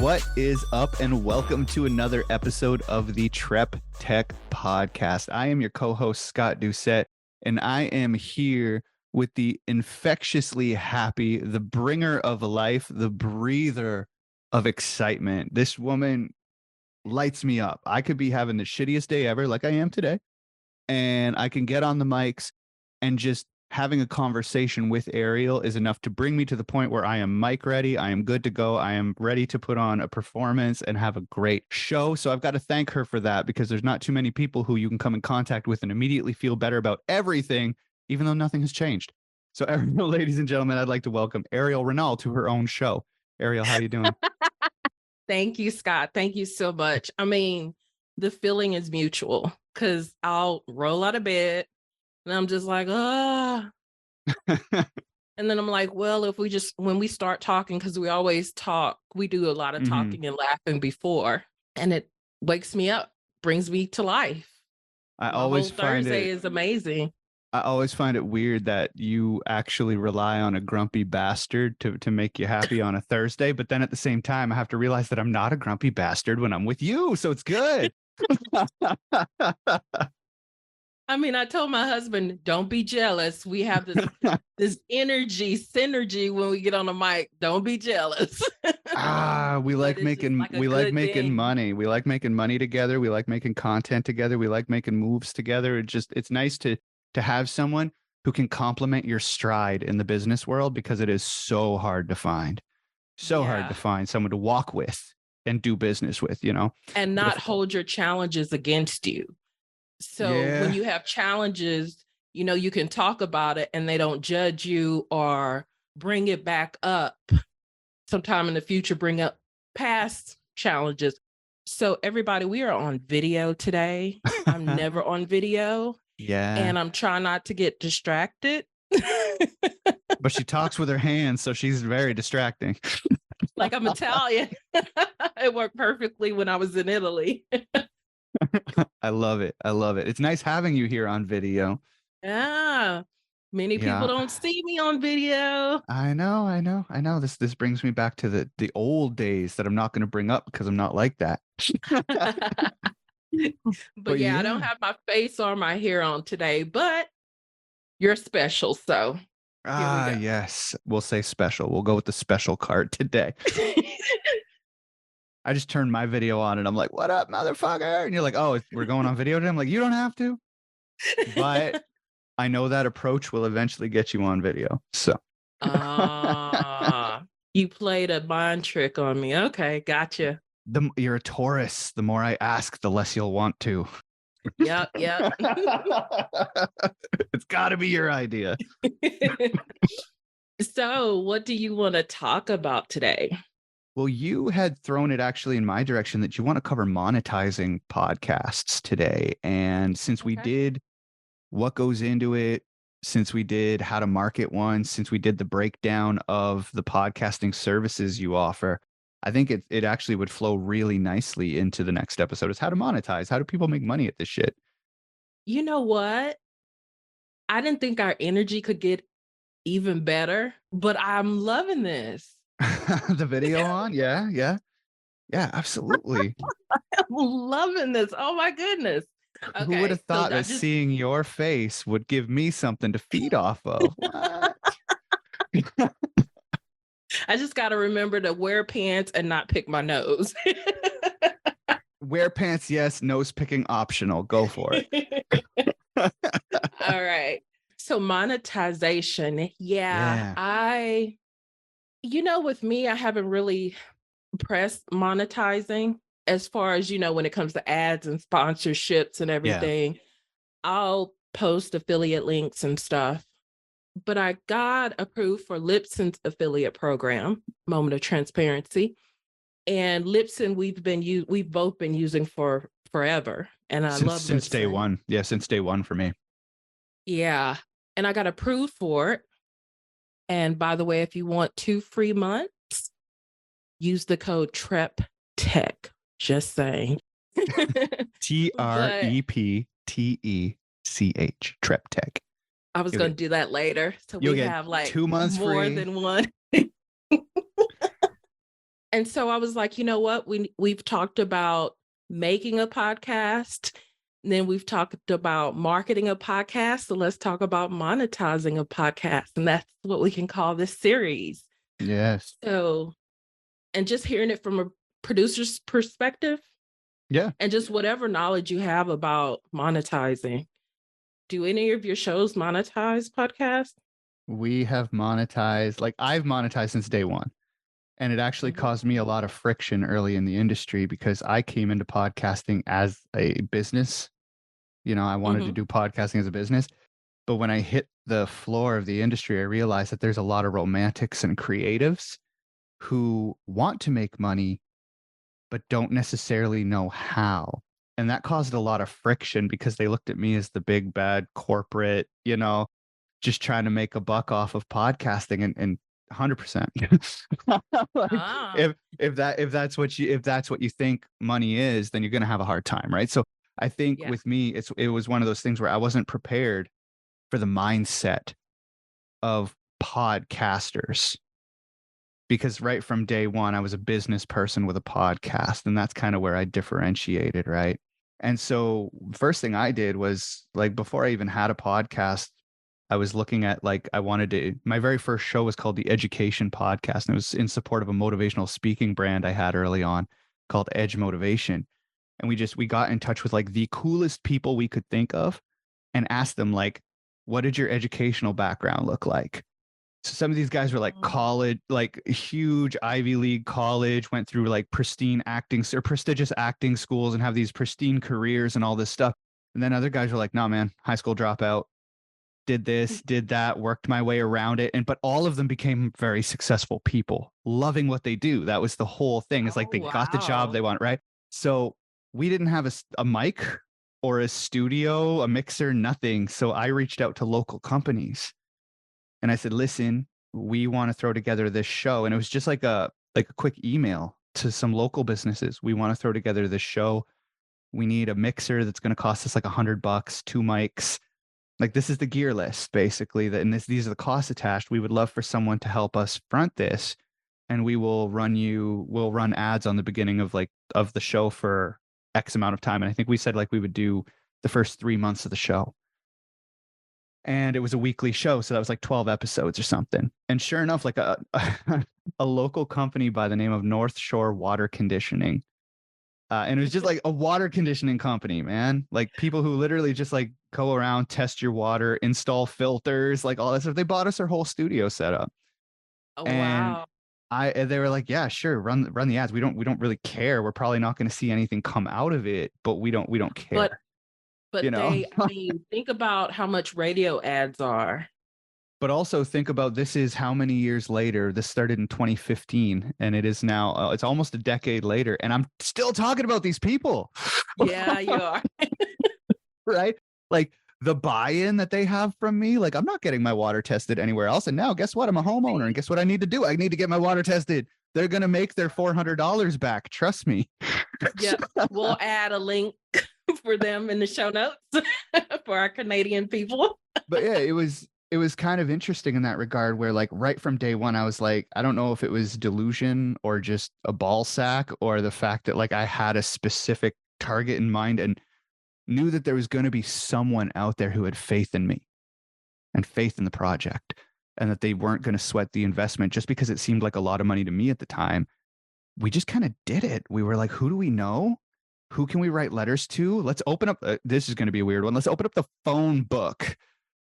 What is up, and welcome to another episode of the Trep Tech Podcast. I am your co-host, Scott Doucette, and I am here with the infectiously happy, the bringer of life, the breather of excitement. This woman lights me up. I could be having the shittiest day ever, like I am today, and I can get on the mics and just having a conversation with Airial is enough to bring me to the point where I am mic ready. I am good to go. I am ready to put on a performance and have a great show. So I've got to thank her for that, because there's not too many people who you can come in contact with and immediately feel better about everything, even though nothing has changed. So Airial, ladies and gentlemen, I'd like to welcome Airial Renal to her own show. Airial, how you doing? Thank you, Scott. Thank you so much. I mean, the feeling is mutual, because I'll roll out of bed and I'm just like, ah. And then I'm like, well, if we just, when we start talking, because we always talk, we do a lot of talking and laughing before, and it wakes me up, brings me to life. I My always whole find Thursday it is amazing. I always find it weird that you actually rely on a grumpy bastard to make you happy on a Thursday, but then at the same time, I have to realize that I'm not a grumpy bastard when I'm with you, so it's good. I mean, I told my husband, don't be jealous. We have this energy, synergy when we get on the mic. Don't be jealous. We But like it's just making like a we like good making thing. money. We like making money together. We like making content together. We like making moves together. It's nice to have someone who can complement your stride in the business world, because it is so hard to find. So hard to Yeah. find someone to walk with and do business with, you know. And But not if hold your challenges against you. So when yeah, you have challenges, you can talk about it and they don't judge you or bring it back up sometime in the future, bring up past challenges. So everybody, we are on video today. I'm never on video, yeah. and I'm trying not to get distracted. But she talks with her hands, so she's very distracting. Like I'm Italian. It worked perfectly when I was in Italy. I love it. I love it. It's nice having you here on video. Yeah. Many people Yeah. don't see me on video. I know. This brings me back to the old days that I'm not going to bring up because I'm not like that. But But yeah, I yeah. don't have my face or my hair on today, but you're special. So here we go. Yes. We'll say special. We'll go with the special card today. I just turned my video on and I'm like, "What up, motherfucker?" And you're like, "Oh, we're going on video today." I'm like, "You don't have to." But I know that approach will eventually get you on video. So You played a mind trick on me. Okay, gotcha. you're a Taurus. The more I ask, the less you'll want to. Yep. It's got to be your idea. So, what do you want to talk about today? Well, you had thrown it actually in my direction that you want to cover monetizing podcasts today. And since we Okay. did what goes into it, since we did how to market one, since we did the breakdown of the podcasting services you offer, I think it actually would flow really nicely into the next episode. Is how to monetize. How do people make money at this shit? You know what? I didn't think our energy could get even better, but I'm loving this. The video on? Yeah, absolutely. I'm loving this. Oh my goodness. Who would Okay. have thought that seeing your face would give me something to feed off of? What? I just got to remember to wear pants and not pick my nose. Wear pants, yes. Nose picking optional. Go for it. All right. So monetization. Yeah. With me, I haven't really pressed monetizing as far as, when it comes to ads and sponsorships and Yeah. everything. I'll post affiliate links and stuff. But I got approved for Libsyn's affiliate program, Moment of Transparency. And Libsyn we've both been using for forever. And I love Since day Libsyn. one. Yeah, since day one for me. Yeah. And I got approved for it. And by the way, if you want 2 free months, use the code TREPTech. Just saying. TREPTECH. Trep Tech. I was going to do that later. So you'll we get have like 2 months more free. than one. And so I was like, you know what? We've talked about making a podcast, and then we've talked about marketing a podcast. So let's talk about monetizing a podcast. And that's what we can call this series. Yes. So, and just hearing it from a producer's perspective Yeah. and just whatever knowledge you have about monetizing. Do any of your shows monetize podcasts? We have monetized, like I've monetized since day one. And it actually Mhm. caused me a lot of friction early in the industry because I came into podcasting as a business. You know, I wanted to Mhm. do podcasting as a business. But when I hit the floor of the industry, I realized that there's a lot of romantics and creatives who want to make money, but don't necessarily know how. And that caused a lot of friction because they looked at me as the big bad corporate, you know, just trying to make a buck off of podcasting and 100%. Like Ah, if that's what you think money is, then you're going to have a hard time, right? So I think yeah. with me it was one of those things where I wasn't prepared for the mindset of podcasters because right from day one I was a business person with a podcast, and that's kind of where I differentiated, right? And so first thing I did was, like, before I even had a podcast, I was looking at, like, I wanted to, my very first show was called the Education Podcast, and it was in support of a motivational speaking brand I had early on called Edge Motivation. And we got in touch with like the coolest people we could think of and asked them, like, what did your educational background look like? So some of these guys were like Mm. college, like huge Ivy League college, went through like pristine acting or prestigious acting schools and have these pristine careers and all this stuff. And then other guys were like, no, man, high school dropout, did this, did that, worked my way around it. And but all of them became very successful people, loving what they do. That was the whole thing. It's like Oh, they got the job wow. they want, right? So we didn't have a mic or a studio, a mixer, nothing. So I reached out to local companies and I said, listen, we want to throw together this show. And it was just like a quick email to some local businesses. We want to throw together this show. We need a mixer that's going to cost us like $100, two mics. Like, this is the gear list basically. That, and these are the costs attached. We would love for someone to help us front this, and we'll run ads on the beginning of the show for X amount of time. And I think we said like we would do the first 3 months of the show, and it was a weekly show, so that was like 12 episodes or something. And sure enough, like a local company by the name of North Shore Water Conditioning, and it was just like a water conditioning company, man. Like people who literally just like go around, test your water, install filters, like all that stuff. They bought us our whole studio setup. Oh, And wow. they were like, yeah, sure, run the ads. We don't really care. We're probably not going to see anything come out of it, but we don't But care, you but know. I mean, think about how much radio ads are. But also think about, this is how many years later. This started in 2015 and it is now it's almost a decade later and I'm still talking about these people. Yeah, you are. Right? Like the buy-in that they have from me, like I'm not getting my water tested anywhere else. And now guess what? I'm a homeowner, and See? guess what I need to do? I need to get my water tested. They're going to make their $400 back. Trust me. Yep. We'll add a link for them in the show notes for our Canadian people. But yeah, it was kind of interesting in that regard where like right from day one, I was like, I don't know if it was delusion or just a ball sack or the fact that like I had a specific target in mind and knew that there was going to be someone out there who had faith in me and faith in the project, and that they weren't going to sweat the investment just because it seemed like a lot of money to me at the time. We just kind of did it. We were like, who do we know? Who can we write letters to? Let's open up. This is going to be a weird one. Let's open up the phone book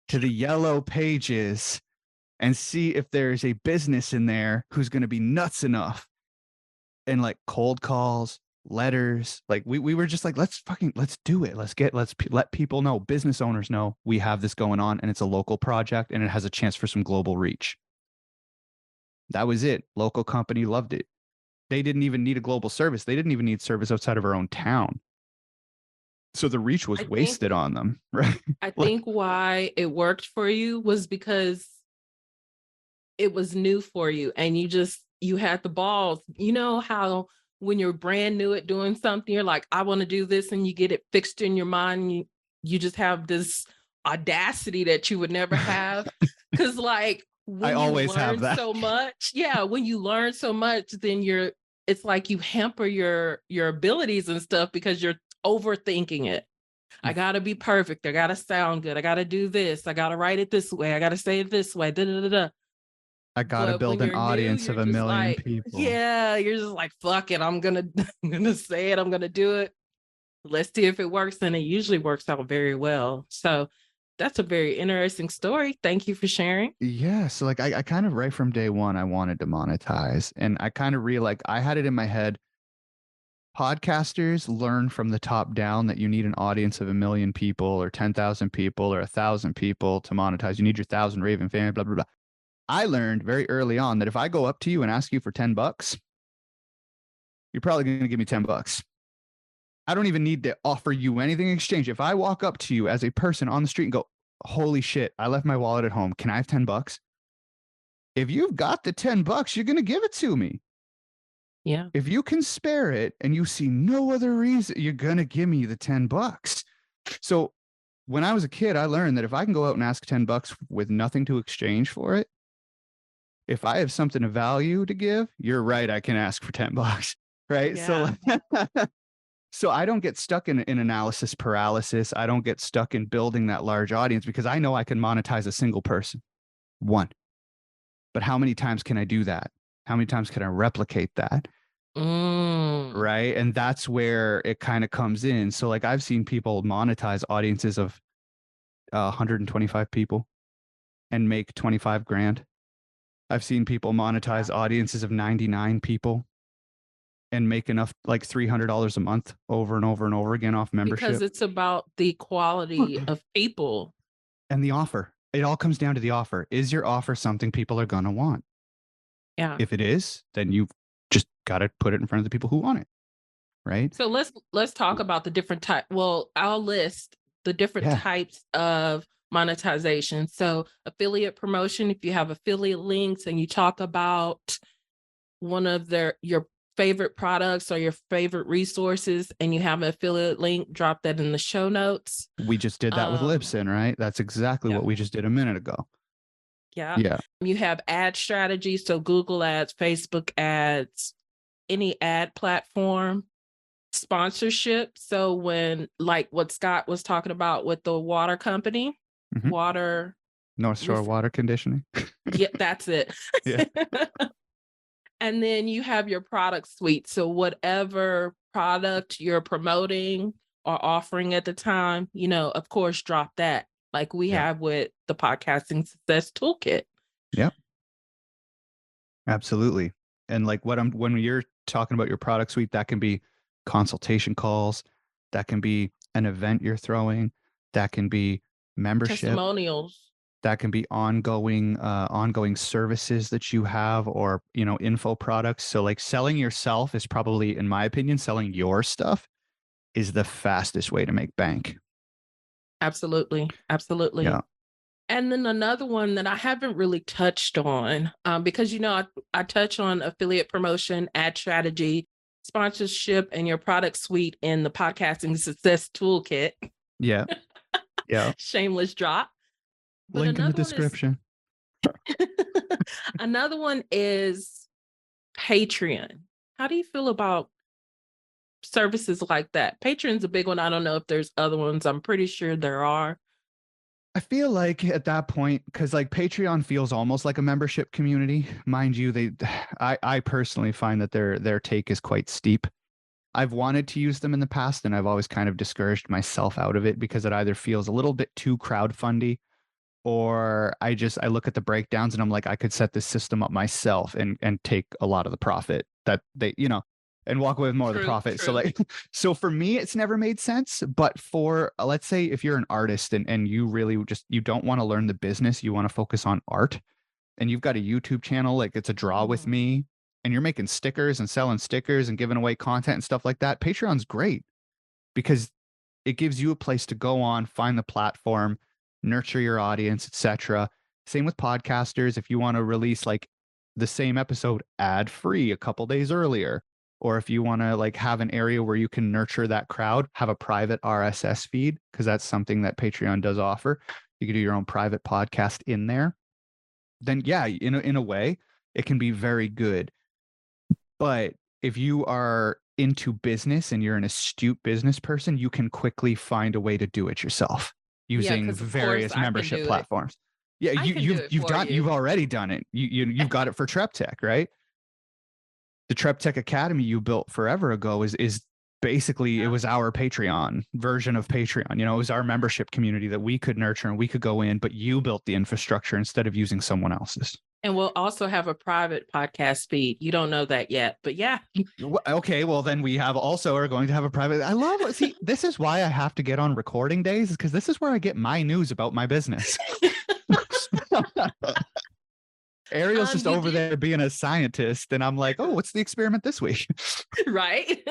to the yellow pages and see if there's a business in there who's going to be nuts enough, and like cold calls, letters. Like we were just like, let's do it. Let people know, business owners know we have this going on and it's a local project and it has a chance for some global reach. That was it. Local company loved it. They didn't even need a global service. They didn't even need service outside of our own town. So the reach I was think wasted on them, right? I Like, think why it worked for you was because it was new for you and you had the balls. You know how when you're brand new at doing something, you're like, I want to do this, and you get it fixed in your mind. And you just have this audacity that you would never have. Cause like I when you always have learn that. so much, yeah, when you learn so much, then it's like you hamper your abilities and stuff because you're overthinking it. I gotta be perfect. I gotta sound good. I gotta do this. I gotta write it this way. I gotta say it this way. Da, da, da, da. I gotta But build when an you're new, audience you're of a just million like, people. yeah, you're just like, fuck it. I'm gonna I'm gonna say it. I'm gonna do it. Let's see if it works. And it usually works out very well. So that's a very interesting story. Thank you for sharing. Yeah. So like I kind of right from day one, I wanted to monetize. And I kind of realized I had it in my head. Podcasters learn from the top down that you need an audience of a million people or 10,000 people or 1,000 people to monetize. You need your 1,000 raving fans, blah, blah, blah. I learned very early on that if I go up to you and ask you for $10, you're probably going to give me $10. I don't even need to offer you anything in exchange. If I walk up to you as a person on the street and go, holy shit, I left my wallet at home. Can I have $10? If you've got the $10, you're going to give it to me. Yeah. If you can spare it and you see no other reason, you're going to give me the $10. So when I was a kid, I learned that if I can go out and ask $10 with nothing to exchange for it, if I have something of value to give, you're right. I can ask for $10. Right. Yeah. So I don't get stuck in analysis paralysis. I don't get stuck in building that large audience because I know I can monetize a single person. One. But how many times can I do that? How many times can I replicate that? Right. And that's where it kind of comes in. So like I've seen people monetize audiences of 125 people and make 25 grand. I've seen people monetize audiences of 99 people and make enough like $300 a month over and over and over again off Because membership. it's about the quality of people. And the offer. It all comes down to the offer. Is your offer something people are going to want? Yeah. If it is, then you've just got to put it in front of the people who want it. Right. So let's talk about the different type. Well, I'll list the different Yeah. types of monetization. So affiliate promotion, if you have affiliate links and you talk about one of your favorite products or your favorite resources and you have an affiliate link, drop that in the show notes. We just did that with Libsyn, right? That's exactly Yeah. what we just did a minute ago. Yeah. Yeah. You have ad strategies, so Google ads, Facebook ads, any ad platform. Sponsorship. So when, like what Scott was talking about with the water company, Mhm. water North Shore water conditioning. Yeah, that's it. Yeah. And then you have your product suite. So whatever product you're promoting or offering at the time, of course, drop that. Like we Yeah. have with the Podcasting Success Toolkit. Yep. Absolutely. And like when you're talking about your product suite, that can be consultation calls, that can be an event you're throwing, that can be membership, Testimonials. that can be ongoing services that you have or, info products. So like selling yourself is probably, in my opinion, selling your stuff is the fastest way to make bank. Absolutely. Absolutely. Yeah. And then another one that I haven't really touched on, because, I touch on affiliate promotion, ad strategy, sponsorship, and your product suite in the Podcasting Success Toolkit. Yeah. Yeah. Shameless drop. But Link in the description. Another one is Patreon. How do you feel about services like that? Patreon's a big one. I don't know if there's other ones. I'm pretty sure there are. I feel like at that point, because like Patreon feels almost like a membership community. Mind you, I personally find that their take is quite steep. I've wanted to use them in the past and I've always kind of discouraged myself out of it because it either feels a little bit too crowdfundy or I look at the breakdowns and I'm like, I could set this system up myself and take a lot of the profit that they, and walk away with more of the profit. So like, so for me, it's never made sense. But for let's say if you're an artist and you really you don't want to learn the business, you want to focus on art, and you've got a YouTube channel, like it's a draw with me, and you're making stickers and selling stickers and giving away content and stuff like that. Patreon's great because it gives you a place to go on, find the platform, nurture your audience, etc. Same with podcasters. If you want to release like the same episode ad free a couple days earlier, or if you want to like have an area where you can nurture that crowd, have a private RSS feed, because that's something that Patreon does offer. You can do your own private podcast in there. Then yeah, in a way, it can be very good. But if you are into business and you're an astute business person, you can quickly find a way to do it yourself Yeah, using because of course various I can membership do it. platforms. Yeah, I can do it for you. you've already done it. You've got it for TrepTech, right? The TrepTech Academy you built forever ago is basically, it Yeah. was our Patreon version of Patreon. It was our membership community that we could nurture and we could go in, but you built the infrastructure instead of using someone else's. And we'll also have a private podcast feed. You don't know that yet, but yeah. Okay, well then we are going to have a private. I love it. See, this is why I have to get on recording days, is because this is where I get my news about my business. Airial's just You over did there being a scientist, and I'm like, oh, what's the experiment this week? right.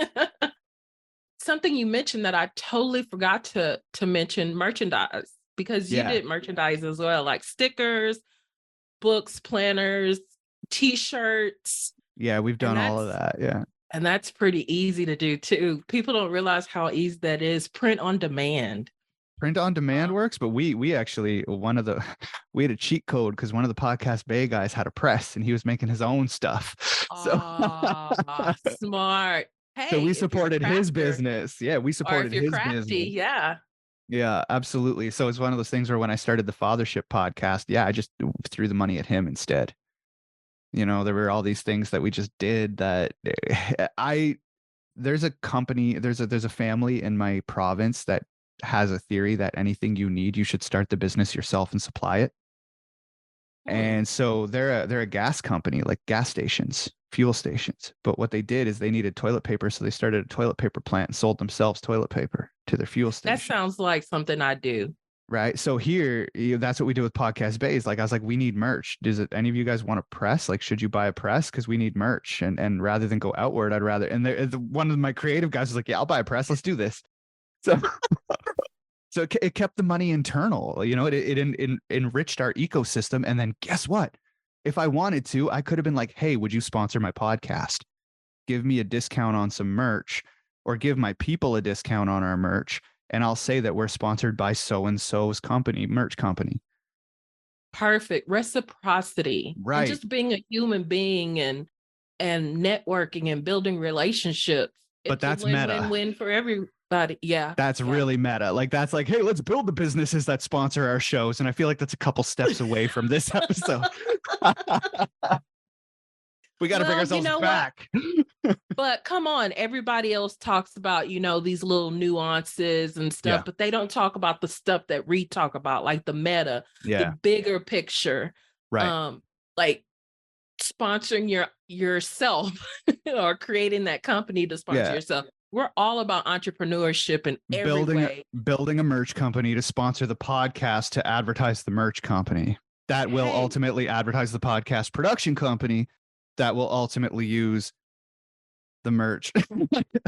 Something you mentioned that I totally forgot to mention, merchandise, because you Yeah, did merchandise as well, like stickers, books, planners, t-shirts, yeah, we've and done all of that. Yeah. that's pretty easy to do too. People don't realize how easy that is. Print on demand. Print on demand Um, works, but we actually we had a cheat code because one of the Podcast Bay guys had a press and he was making his own stuff. So Smart. so we Hey, if you're a supported his crafter business. Yeah, we or if supported you're his crafty, business. yeah. Yeah, absolutely. So it's one of those things where when I started the Fathership podcast, yeah, I just threw the money at him instead. There were all these things that we just did that I there's a company, there's a family in my province that has a theory that anything you need, you should start the business yourself and supply it. Hmm. And so they're a gas company, like gas stations, fuel stations. But what they did is they needed toilet paper, so they started a toilet paper plant and sold themselves toilet paper to their fuel That station. sounds like something I do. Right. So here, that's what we do with Podcast Bays. Like I was like, we need merch. Does it any of you guys want a press? Like, should you buy a press? Because we need merch. And rather than go outward, I'd rather. And one of my creative guys was like, yeah, I'll buy a press. Let's do this. So so it kept the money internal. It enriched our ecosystem. And then guess what? If I wanted to, I could have been like, hey, would you sponsor my podcast? Give me a discount on some merch, or give my people a discount on our merch, and I'll say that we're sponsored by so and so's company, merch company. Perfect. Reciprocity and Right. just being a human being and networking and building relationships. But It's a that's meta. win-win-win for everybody. Yeah. That's Yeah. really meta. Like that's like, hey, let's build the businesses that sponsor our shows. And I feel like that's a couple steps away from this episode. We got to bring Well, you ourselves know what? back. But come on, everybody else talks about, these little nuances and stuff, Yeah. but they don't talk about the stuff that we talk about, like the meta, the Yeah. bigger picture. Right. Like sponsoring yourself or creating that company to sponsor Yeah. yourself. We're all about entrepreneurship in every way. Building a merch company to sponsor the podcast to advertise the merch company that will Hey, ultimately advertise the podcast production company that will ultimately use the merch.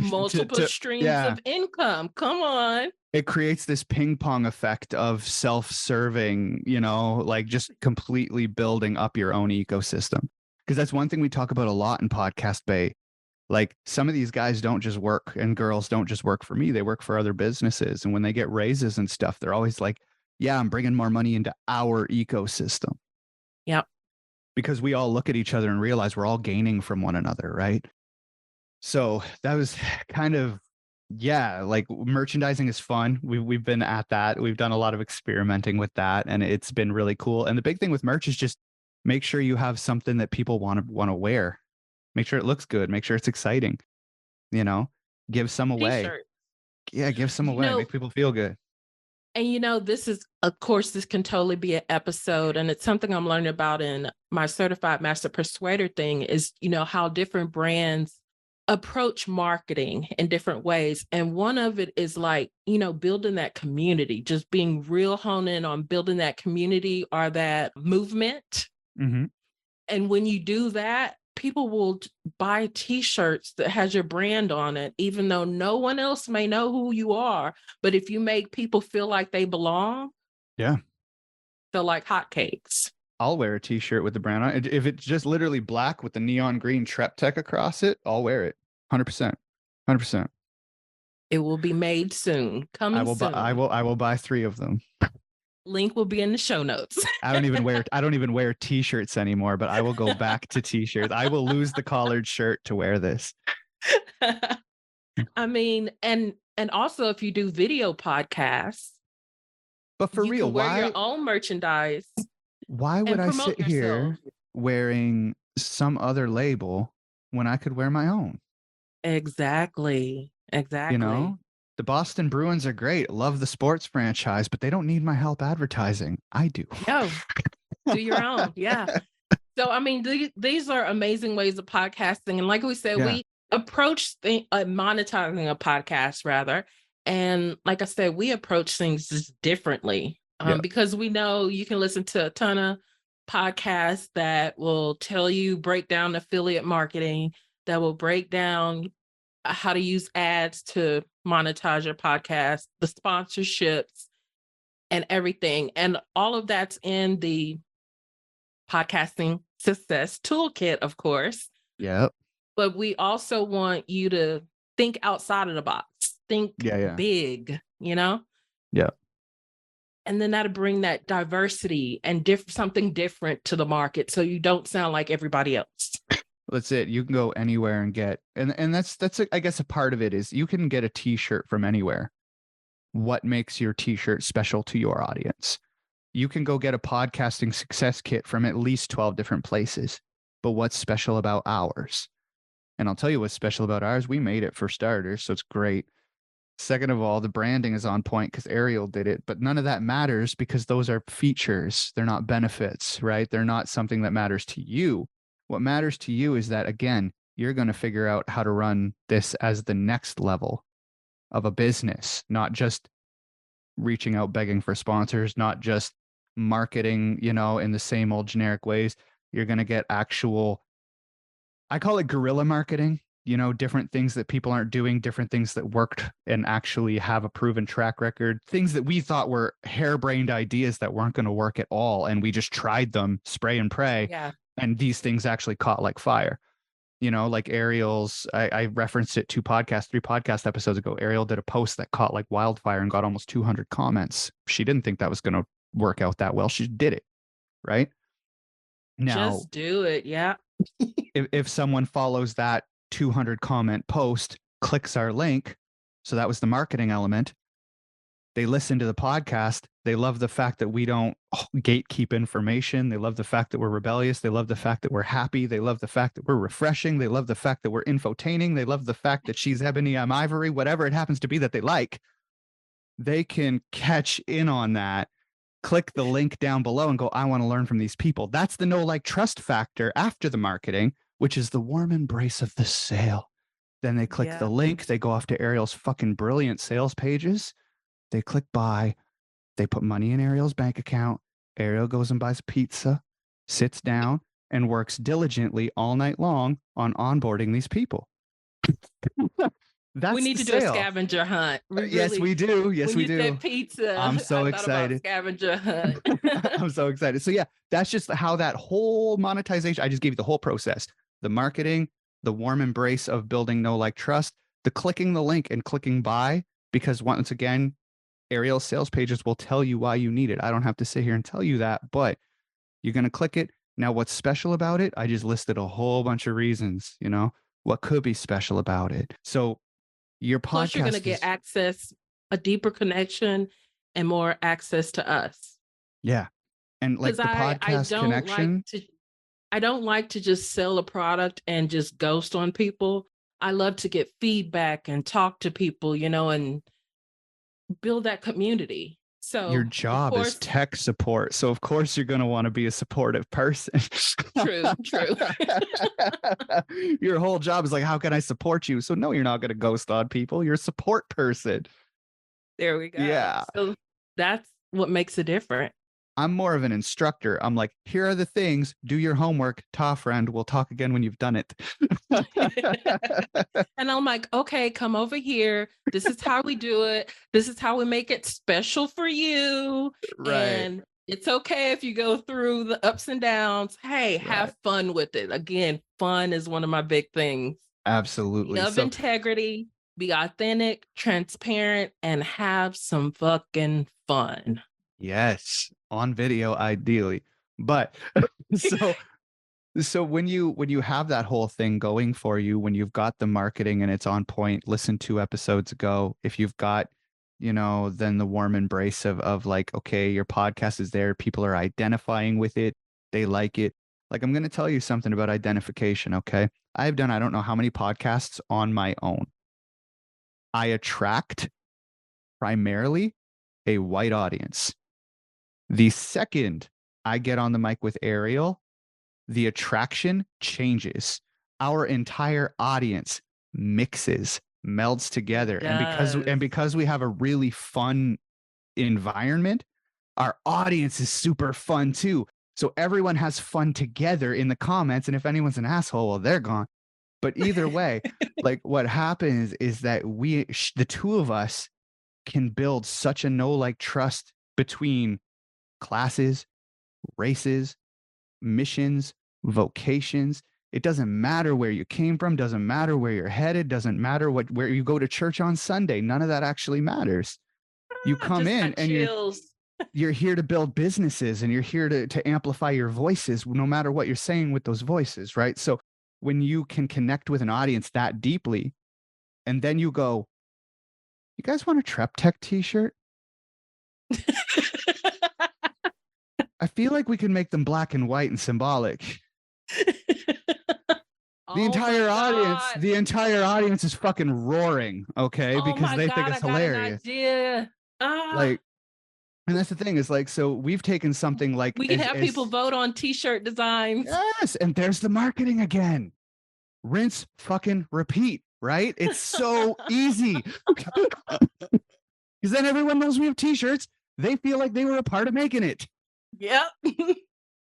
multiple streams Yeah, of income. Come on. it creates this ping pong effect of self-serving, like just completely building up your own ecosystem. Because that's one thing we talk about a lot in Podcast Bay. Like some of these guys don't just work, and girls don't just work for me, they work for other businesses. And when they get raises and stuff, they're always like, yeah, I'm bringing more money into our ecosystem. Yep. Because we all look at each other and realize we're all gaining from one another, right? So that was kind of, yeah, like merchandising is fun. We've been at that. We've done a lot of experimenting with that, and it's been really cool. And the big thing with merch is just make sure you have something that people want to wear. Make sure it looks good. Make sure it's exciting. Give some away. T-shirt. Yeah, give some You away. know, Make people feel good. and this is, of course, this can totally be an episode, and it's something I'm learning about in my certified master persuader thing is, how different brands approach marketing in different ways. And one of it is like, building that community, just being real honed in on building that community or that movement. Mm-hmm. And when you do that, people will buy t-shirts that has your brand on it, even though no one else may know who you are. But if you make people feel like they belong, Yeah, they're like hotcakes. I'll wear a t-shirt with the brand on it. If it's just literally black with the neon green TrepTech across it, I'll wear it. 100%. 100%. It will be made soon. Coming soon. I will buy 3 of them. Link will be in the show notes. I don't even wear t-shirts anymore, but I will go back to t-shirts. I will lose the collared shirt to wear this. I mean, and also if you do video podcasts, But for you real, can wear your own merchandise why would and I promote sit yourself. here wearing some other label when I could wear my own? Exactly. You Exactly. know? The Boston Bruins are great. Love the sports franchise, but they don't need my help advertising. I do. No, do your own. Yeah. So, I mean, these are amazing ways of podcasting. And like we said, Yeah. we approach monetizing a podcast rather. And like I said, we approach things just differently Yeah. because we know you can listen to a ton of podcasts that will tell you, break down affiliate marketing, that will break down how to use ads to monetize your podcast, the sponsorships, and everything. And all of that's in the podcasting success toolkit, of course. Yep. But we also want you to think outside of the box, think Yeah. Yeah. big, you know? Yeah. And then that'll bring that diversity and something different to the market so you don't sound like everybody else. That's it. You can go anywhere and get, and that's I guess a part of it is you can get a t-shirt from anywhere. What makes your t-shirt special to your audience? You can go get a podcasting success kit from at least 12 different places. But what's special about ours? And I'll tell you what's special about ours. We made it for starters, so it's great. Second of all, the branding is on point because Airial did it, but none of that matters because those are features. They're not benefits, right? They're not something that matters to you. What matters to you is that, again, you're going to figure out how to run this as the next level of a business, not just reaching out begging for sponsors, not just marketing, in the same old generic ways. You're going to get actual, I call it guerrilla marketing, different things that people aren't doing, different things that worked and actually have a proven track record, things that we thought were harebrained ideas that weren't going to work at all. And we just tried them, spray and pray. Yeah. And these things actually caught like fire. Like Airial's, I referenced it three podcast episodes ago. Airial did a post that caught like wildfire and got almost 200 comments. She didn't think that was going to work out that well. She did it, right? Now, Just do it. Yeah. if someone follows that 200 comment post, clicks our link, so that was the marketing element. They listen to the podcast. They love the fact that we don't gatekeep information. They love the fact that we're rebellious. They love the fact that we're happy. They love the fact that we're refreshing. They love the fact that we're infotaining. They love the fact that she's ebony, I'm ivory, whatever it happens to be that they like. They can catch in on that, click the link down below and go, I want to learn from these people. That's the know, like, trust factor after the marketing, which is the warm embrace of the sale. Then they click Yeah. the link. They go off to Airial's fucking brilliant sales pages. They click buy. They put money in Airial's bank account. Airial goes and buys pizza, sits down, and works diligently all night long on onboarding these people. We That's need the to do a sale. scavenger hunt. We Yes, really, we do. Yes, when we you said do. pizza, I'm I so thought about excited. scavenger hunt. I'm so excited. So yeah, that's just how that whole monetization. I just gave you the whole process: the marketing, the warm embrace of building know, like, trust, the clicking the link and clicking buy. Because once again, Airial sales pages will tell you why you need it. I don't have to sit here and tell you that, but you're gonna click it. Now, what's special about it? I just listed a whole bunch of reasons. What could be special about it. So your Plus, you're going to podcast get is, access, a deeper connection, and more access to us. yeah, and Because like the podcast connection. I don't like to just sell a product and just ghost on people. I love to get feedback and talk to people, and build that community. Your So, of job is course, tech support. So of course you're going to want to be a supportive person. true, true. Your whole job is like, how can I support you? So no, you're not going to ghost on people. You're a support person. There we go. Yeah. So that's what makes it different. I'm more of an instructor. I'm like, here are the things. Do your homework. Ta friend. We'll talk again when you've done it. And I'm like, okay, come over here. This is how we do it. This is how we make it special for you. Right. And it's okay if you go through the ups and downs. Hey, have Right. fun with it. Again, fun is one of my big things. Absolutely. Have So integrity, be authentic, transparent, and have some fucking fun. yes, on video, ideally. But so So when you have that whole thing going for you, when you've got the marketing and it's on point, listen 2 episodes ago. If you've got, then the warm embrace of like, okay, your podcast is there, people are identifying with it, they like it. Like I'm gonna tell you something about identification, okay? I've done I don't know how many podcasts on my own. I attract primarily a white audience. The second I get on the mic with Airial, the attraction changes. Our entire audience mixes, melds It together. And does. because we have a really fun environment, our audience is super fun too. So everyone has fun together in the comments. And if anyone's an asshole, well, they're gone. But either way, like what happens is that the two of us, can build such a no like trust between classes, races, missions, vocations. It doesn't matter where you came from, doesn't matter where you're headed, doesn't matter where you go to church on Sunday. None of that actually matters. You I come just in got and chills. you're here to build businesses and you're here to amplify your voices no matter what you're saying with those voices, right? So when you can connect with an audience that deeply and then you go, you guys want a Trep Tech t-shirt? I feel like we can make them black and white and symbolic. The Oh my entire audience, God. the entire audience is fucking roaring, okay, Oh because my they think God. it's I got an hilarious. idea. Ah, Like, and that's the thing is like, so we've taken something like we can have people vote on t-shirt designs. yes, and there's the marketing again. Rinse, fucking repeat, right? It's so easy. Because then everyone knows we have t-shirts. They feel like they were a part of making it. Yep.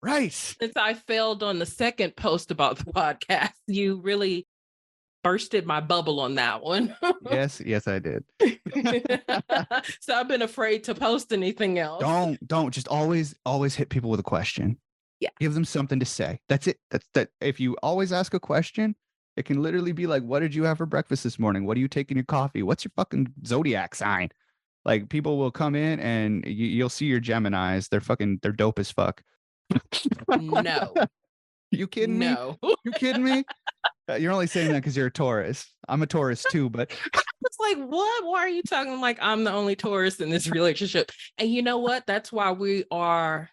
Right. Since I failed on the second post about the podcast, you really bursted my bubble on that one. Yes, I did. So I've been afraid to post anything else. Don't just always hit people with a question. Yeah. Give them something to say. That's it. That's that. If you always ask a question, it can literally be like, what did you have for breakfast this morning? What are you taking your coffee? What's your fucking zodiac sign? Like people will come in and you'll see your Geminis. They're dope as fuck. No, You kidding me? no. You kidding me? You're only saying that because you're a Taurus. I'm a Taurus too, but It's like, what? Why are you talking like I'm the only tourist in this relationship? And you know what? That's why we are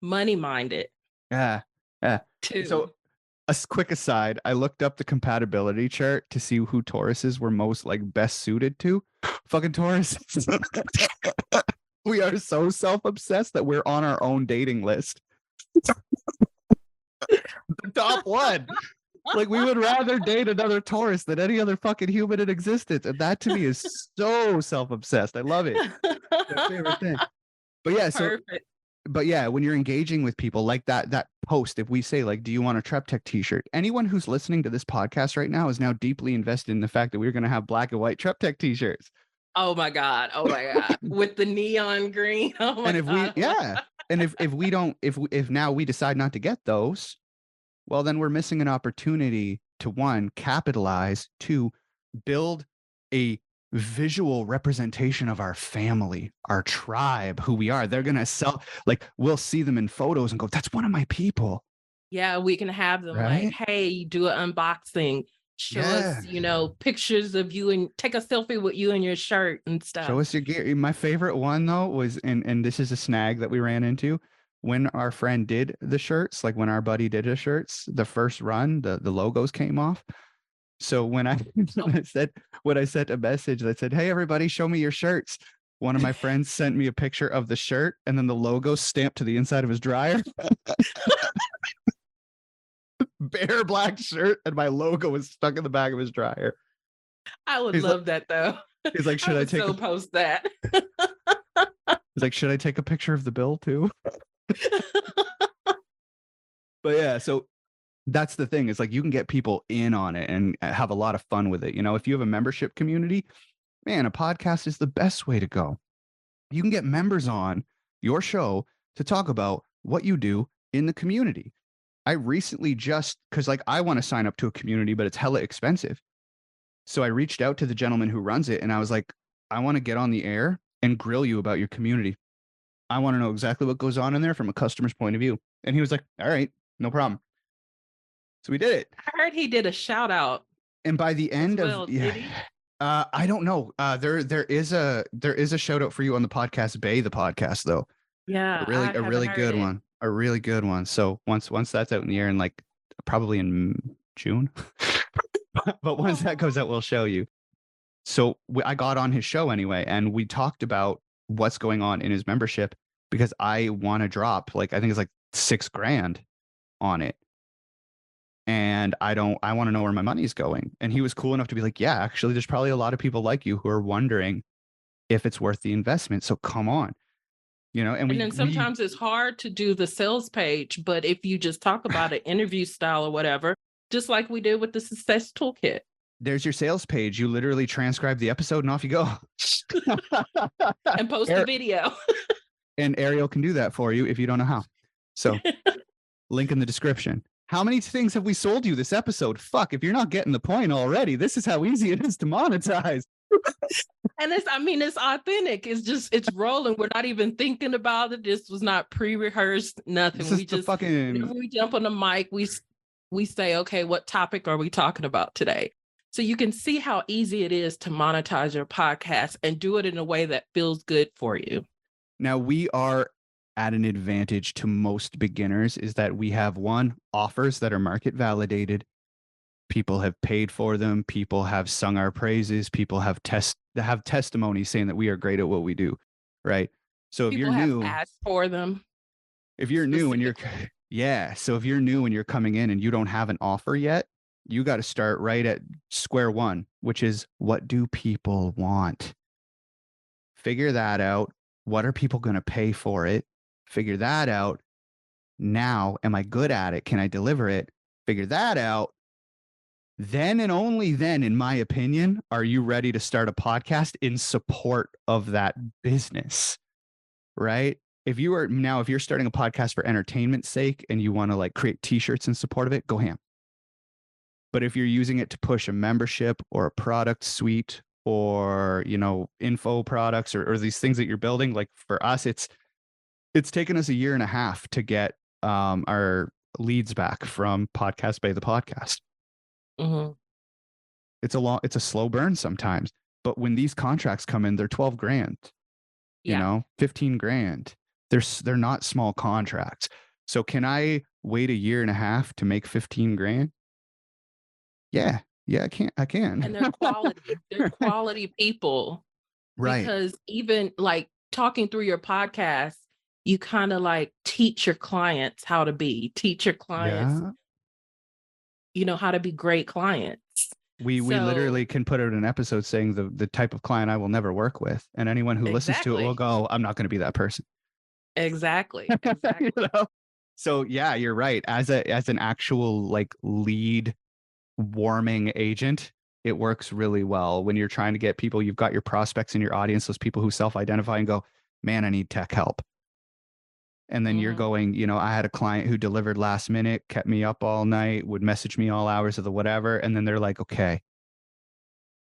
money minded yeah, yeah. too. So a quick aside, I looked up the compatibility chart to see who Tauruses were most like best suited to. Fucking Tauruses. We are so self-obsessed that we're on our own dating list. The top one. Like we would rather date another Taurus than any other fucking human in existence. And that to me is so self-obsessed. I love it. My favorite thing. But yeah, so Perfect. but yeah, when you're engaging with people like that post, if we say like, do you want a Trep Tech t-shirt? Anyone who's listening to this podcast right now is now deeply invested in the fact that we're going to have black and white Trep Tech t-shirts. Oh my God. Oh my God. With the neon green. Oh my And if we, God. yeah. And if we don't, if now we decide not to get those, well, then we're missing an opportunity to one, capitalize, two, build a visual representation of our family, our tribe, who we are. They're going to sell, like, we'll see them in photos and go, that's one of my people. Yeah, we can have them like, Right. hey, do an unboxing, show Yeah. us, pictures of you and take a selfie with you and your shirt and Show stuff. us your gear. My favorite one though was, and this is a snag that we ran into when our friend did the shirts, like when our buddy did the shirts, the first run, the logos came off. So when I when I sent a message that said, "Hey everybody, show me your shirts," one of my friends sent me a picture of the shirt and then the logo stamped to the inside of his dryer. Bare black shirt and my logo was stuck in the back of his dryer. I would He's like, love that though. he's like, I should I would take? so post that. He's like, should I take a picture of the bill too? But yeah, so that's the thing. It's like you can get people in on it and have a lot of fun with it. If you have a membership community, man, a podcast is the best way to go. You can get members on your show to talk about what you do in the community. I recently just, because like I want to sign up to a community, but it's hella expensive. So I reached out to the gentleman who runs it and I was like, I want to get on the air and grill you about your community. I want to know exactly what goes on in there from a customer's point of view. And he was like, all right, no problem. So we did it. I heard he did a shout out And by the as end of well, did he? I don't know. There is a shout out for you on the podcast Bay, the podcast though. Yeah, I A haven't really heard good it. one. A really good one. So once that's out in the air in like probably in June. But once that Aw. comes out, we'll show you. So I got on his show anyway, and we talked about what's going on in his membership because I want to drop like I think it's like $6,000 on it. And I want to know where my money's going. And he was cool enough to be like, yeah, actually, there's probably a lot of people like you who are wondering if it's worth the investment. So come on, and And then we sometimes it's hard to do the sales page, but if you just talk about it, interview style or whatever, just like we did with the Success Toolkit. there's your sales page. You literally transcribe the episode and off you go. And post the video. And Airial can do that for you if you don't know how. So link in the description. How many things have we sold you this episode? Fuck, if you're not getting the point already, this is how easy it is to monetize. And it's authentic. It's rolling. We're not even thinking about it. This was not pre-rehearsed, nothing. This is We the just, fucking whenever we jump on the mic, we say, okay, what topic are we talking about today? So you can see how easy it is to monetize your podcast and do it in a way that feels good for you. Now we are at an advantage to most beginners is that we have offers that are market validated. People have paid for them. People have sung our praises. People have testimonies saying that we are great at what we do. Right. So if you're People have new, asked for them. if you're new and Specifically. so if you're new and you're coming in and you don't have an offer yet, you got to start right at square one, which is what do people want? Figure that out. What are people going to pay for it? Figure that out. Now, am I good at it? Can I deliver it? Figure that out. Then and only then, in my opinion, are you ready to start a podcast in support of that business, right? If you're starting a podcast for entertainment's sake and you want to like create t-shirts in support of it, go ham. But if you're using it to push a membership or a product suite or, info products or these things that you're building, like for us, it's taken us a year and a half to get our leads back from Podcast Bay, the podcast. Mm-hmm. It's a slow burn sometimes, but when these contracts come in, they're $12,000, Yeah. $15,000. They're not small contracts. So can I wait a year and a half to make $15,000? Yeah, I can. And they're quality. They're quality people. Right. Because even like talking through your podcast, you kind of like teach your clients how to teach your clients, how to be great clients. We literally can put out an episode saying the type of client I will never work with, and anyone who listens to it will go, I'm not going to be that person. Exactly. So yeah, you're right. As an actual like lead warming agent, it works really well when you're trying to get people. You've got your prospects in your audience, those people who self-identify and go, man, I need tech help. And then you're going, I had a client who delivered last minute, kept me up all night, would message me all hours of the whatever. And then they're like, okay,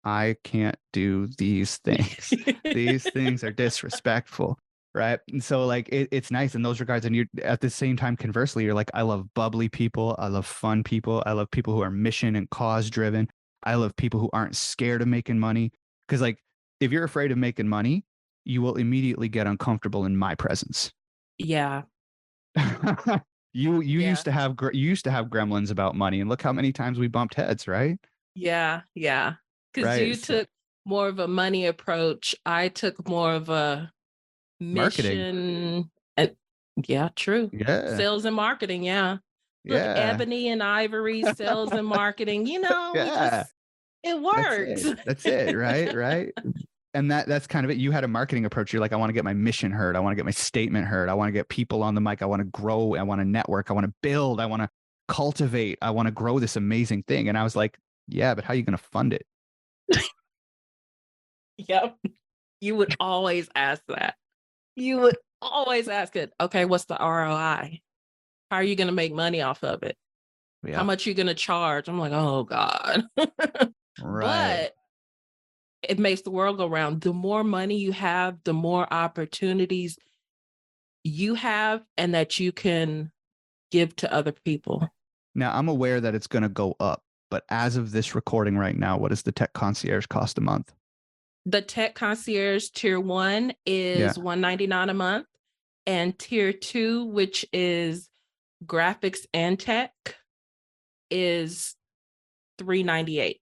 I can't do these things. These things are disrespectful. Right. And so like, it's nice in those regards. And you're at the same time, conversely, you're like, I love bubbly people. I love fun people. I love people who are mission and cause driven. I love people who aren't scared of making money. Cause like, if you're afraid of making money, you will immediately get uncomfortable in my presence. Yeah. You used to have gremlins about money, and look how many times we bumped heads, right? Yeah. Because you took more of a money approach. I took more of a mission. And yeah, true. Yeah. Sales and marketing. Yeah. Look, Ebony and Ivory, sales and marketing. It works. That's it. Right. And that's kind of it. You had a marketing approach. You're like, I want to get my mission heard. I want to get my statement heard. I want to get people on the mic. I want to grow. I want to network. I want to build. I want to cultivate. I want to grow this amazing thing. And I was like, yeah, but how are you going to fund it? Yep. You would always ask that. You would always ask it. Okay, what's the ROI? How are you going to make money off of it? Yeah. How much are you going to charge? I'm like, oh God. Right. But it makes the world go round. The more money you have, the more opportunities you have and that you can give to other people. Now, I'm aware that it's going to go up, but as of this recording right now, what does the Tech Concierge cost a month? The Tech Concierge Tier 1 Yeah. is $199 a month, and Tier 2, which is graphics and tech, is $398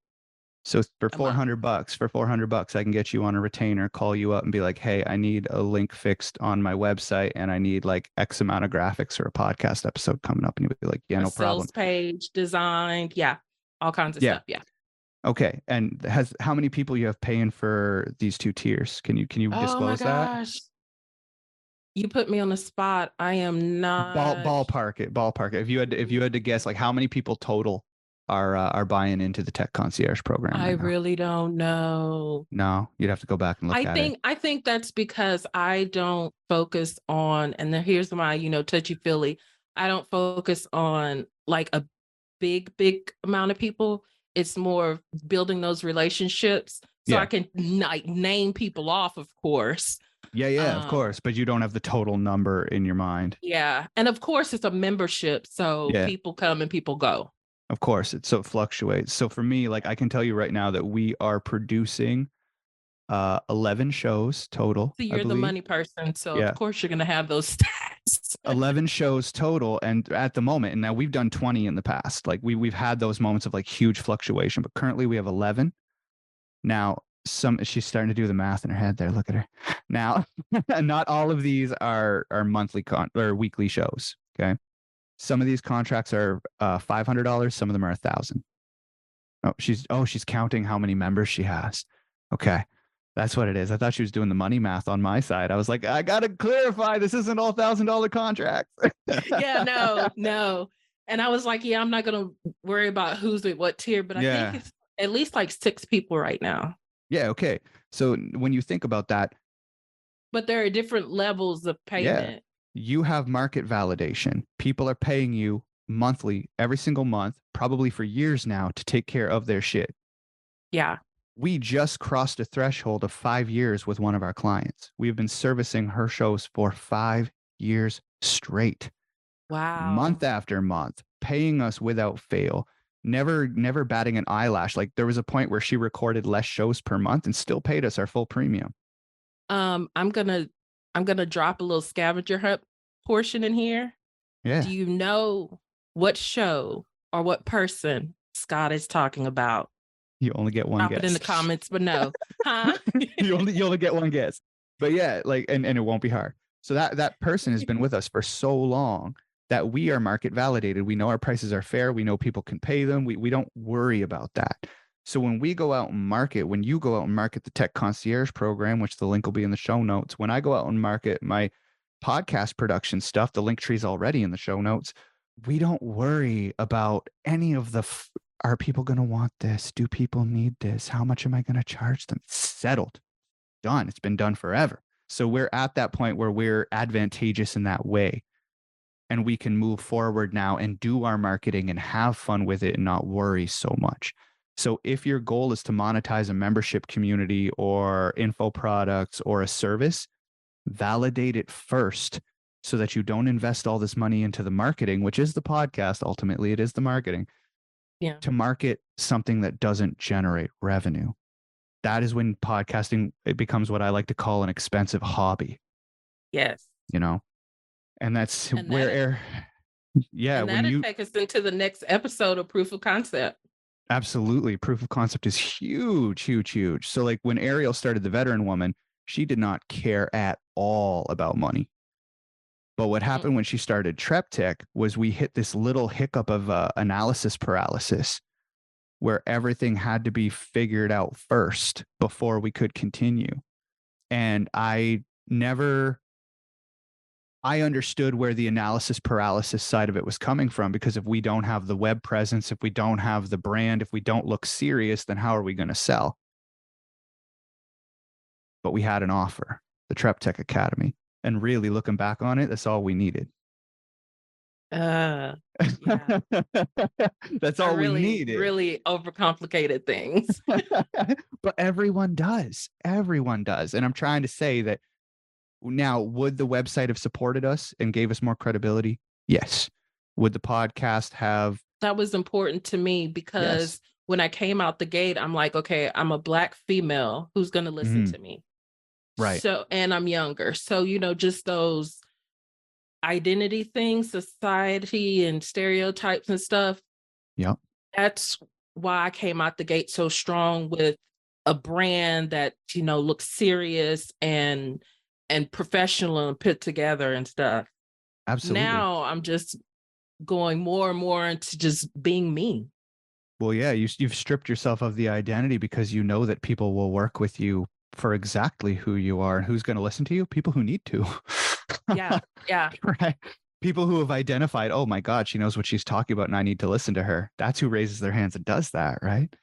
So for a month. $400, I can get you on a retainer, call you up and be like, hey, I need a link fixed on my website and I need like X amount of graphics for a podcast episode coming up. And you'll be like, yeah, A no problem. sales page designed, yeah, all kinds of Yeah. stuff, yeah. Okay. And how many people you have paying for these two tiers? Can you Oh my disclose that? gosh. You put me on the spot. I am not. Ballpark it. If you had to guess, like how many people total are buying into the Tech Concierge program I right now? really don't know. No, you'd have to go back and look at it. I think that's because I don't focus on, and then here's my, touchy feely. I don't focus on like a big amount of people. It's more building those relationships so I Yeah. can like name people off, of course. Yeah, of course. But you don't have the total number in your mind. Yeah. And of course it's a membership. So Yeah, people come and people go. of course. So it fluctuates. So for me, like I can tell you right now that we are producing 11 shows total, So I you're the believe. money person. So of Yeah. course you're gonna have those stats. 11 shows total. And at the moment, and now we've done 20 in the past. Like we've had those moments of like huge fluctuation, but currently we have 11. Now, she's starting to do the math in her head there. Look at her. Now, not all of these are monthly or weekly shows. Okay. Some of these contracts are $500. Some of them are $1,000. She's counting how many members she has. Okay. That's what it is. I thought she was doing the money math on my side. I was like, I gotta clarify, this isn't all $1,000 contracts. Yeah, no. And I was like, yeah, I'm not gonna worry about who's at what tier, but I think it's at least like 6 people right now. Yeah, okay. So when you think about that, but there are different levels of payment. You have market validation. People are paying you monthly, every single month, probably for years now, to take care of their shit. Yeah. We just crossed a threshold of 5 years with one of our clients. We have been servicing her shows for 5 years straight. Wow. Month after month, paying us without fail. Never batting an eyelash. Like there was a point where she recorded less shows per month and still paid us our full premium. I'm gonna drop a little scavenger hunt portion in here. Yeah. Do you know what show or what person Scott is talking about? You only get one Drop guess. it in the comments, but no. Huh? you only get one guess. But yeah, like and it won't be hard. So that person has been with us for so long that we are market validated. We know our prices are fair. We know people can pay them. We don't worry about that. So when we go out and market, when you go out and market the Tech Concierge program, which the link will be in the show notes, when I go out and market my podcast production stuff, the link tree is already in the show notes. We don't worry about any of the are people going to want this? Do people need this? How much am I going to charge them? It's settled. Done. It's been done forever. So we're at that point where we're advantageous in that way. And we can move forward now and do our marketing and have fun with it and not worry so much. So if your goal is to monetize a membership community or info products or a service, validate it first so that you don't invest all this money into the marketing, which is the podcast. Ultimately, it is the marketing. Yeah. To market something that doesn't generate revenue. That is when podcasting, it becomes what I like to call an expensive hobby. Yes. And that's where that'll take us into the next episode of Proof of Concept. Absolutely. Proof of concept is huge. So like when Airial started The Veteran Woman, she did not care at all about money. But what happened when she started TrepTech was we hit this little hiccup of analysis paralysis where everything had to be figured out first before we could continue. And I understood where the analysis paralysis side of it was coming from, because if we don't have the web presence, if we don't have the brand, if we don't look serious, then how are we going to sell? But we had an offer, the TrepTech Academy. And really looking back on it, that's all we needed. Yeah. That's all we needed. Really overcomplicated things. But everyone does. And I'm trying to say that now, would the website have supported us and gave us more credibility? Yes. Would the podcast have That was important to me Yes. because when I came out the gate, I'm like, okay, I'm a Black female who's going to listen Mhm. to me. Right. So, and I'm younger. So, just those identity things, society and stereotypes and stuff. Yep. That's why I came out the gate so strong with a brand that, looks serious and professional and put together and stuff. Absolutely. Now I'm just going more and more into just being me. Well, yeah, you've stripped yourself of the identity because you know that people will work with you for exactly who you are and who's going to listen to you. People who need to. Yeah. Yeah. Right. People who have identified, oh my God, she knows what she's talking about and I need to listen to her. That's who raises their hands and does that. Right. Yeah.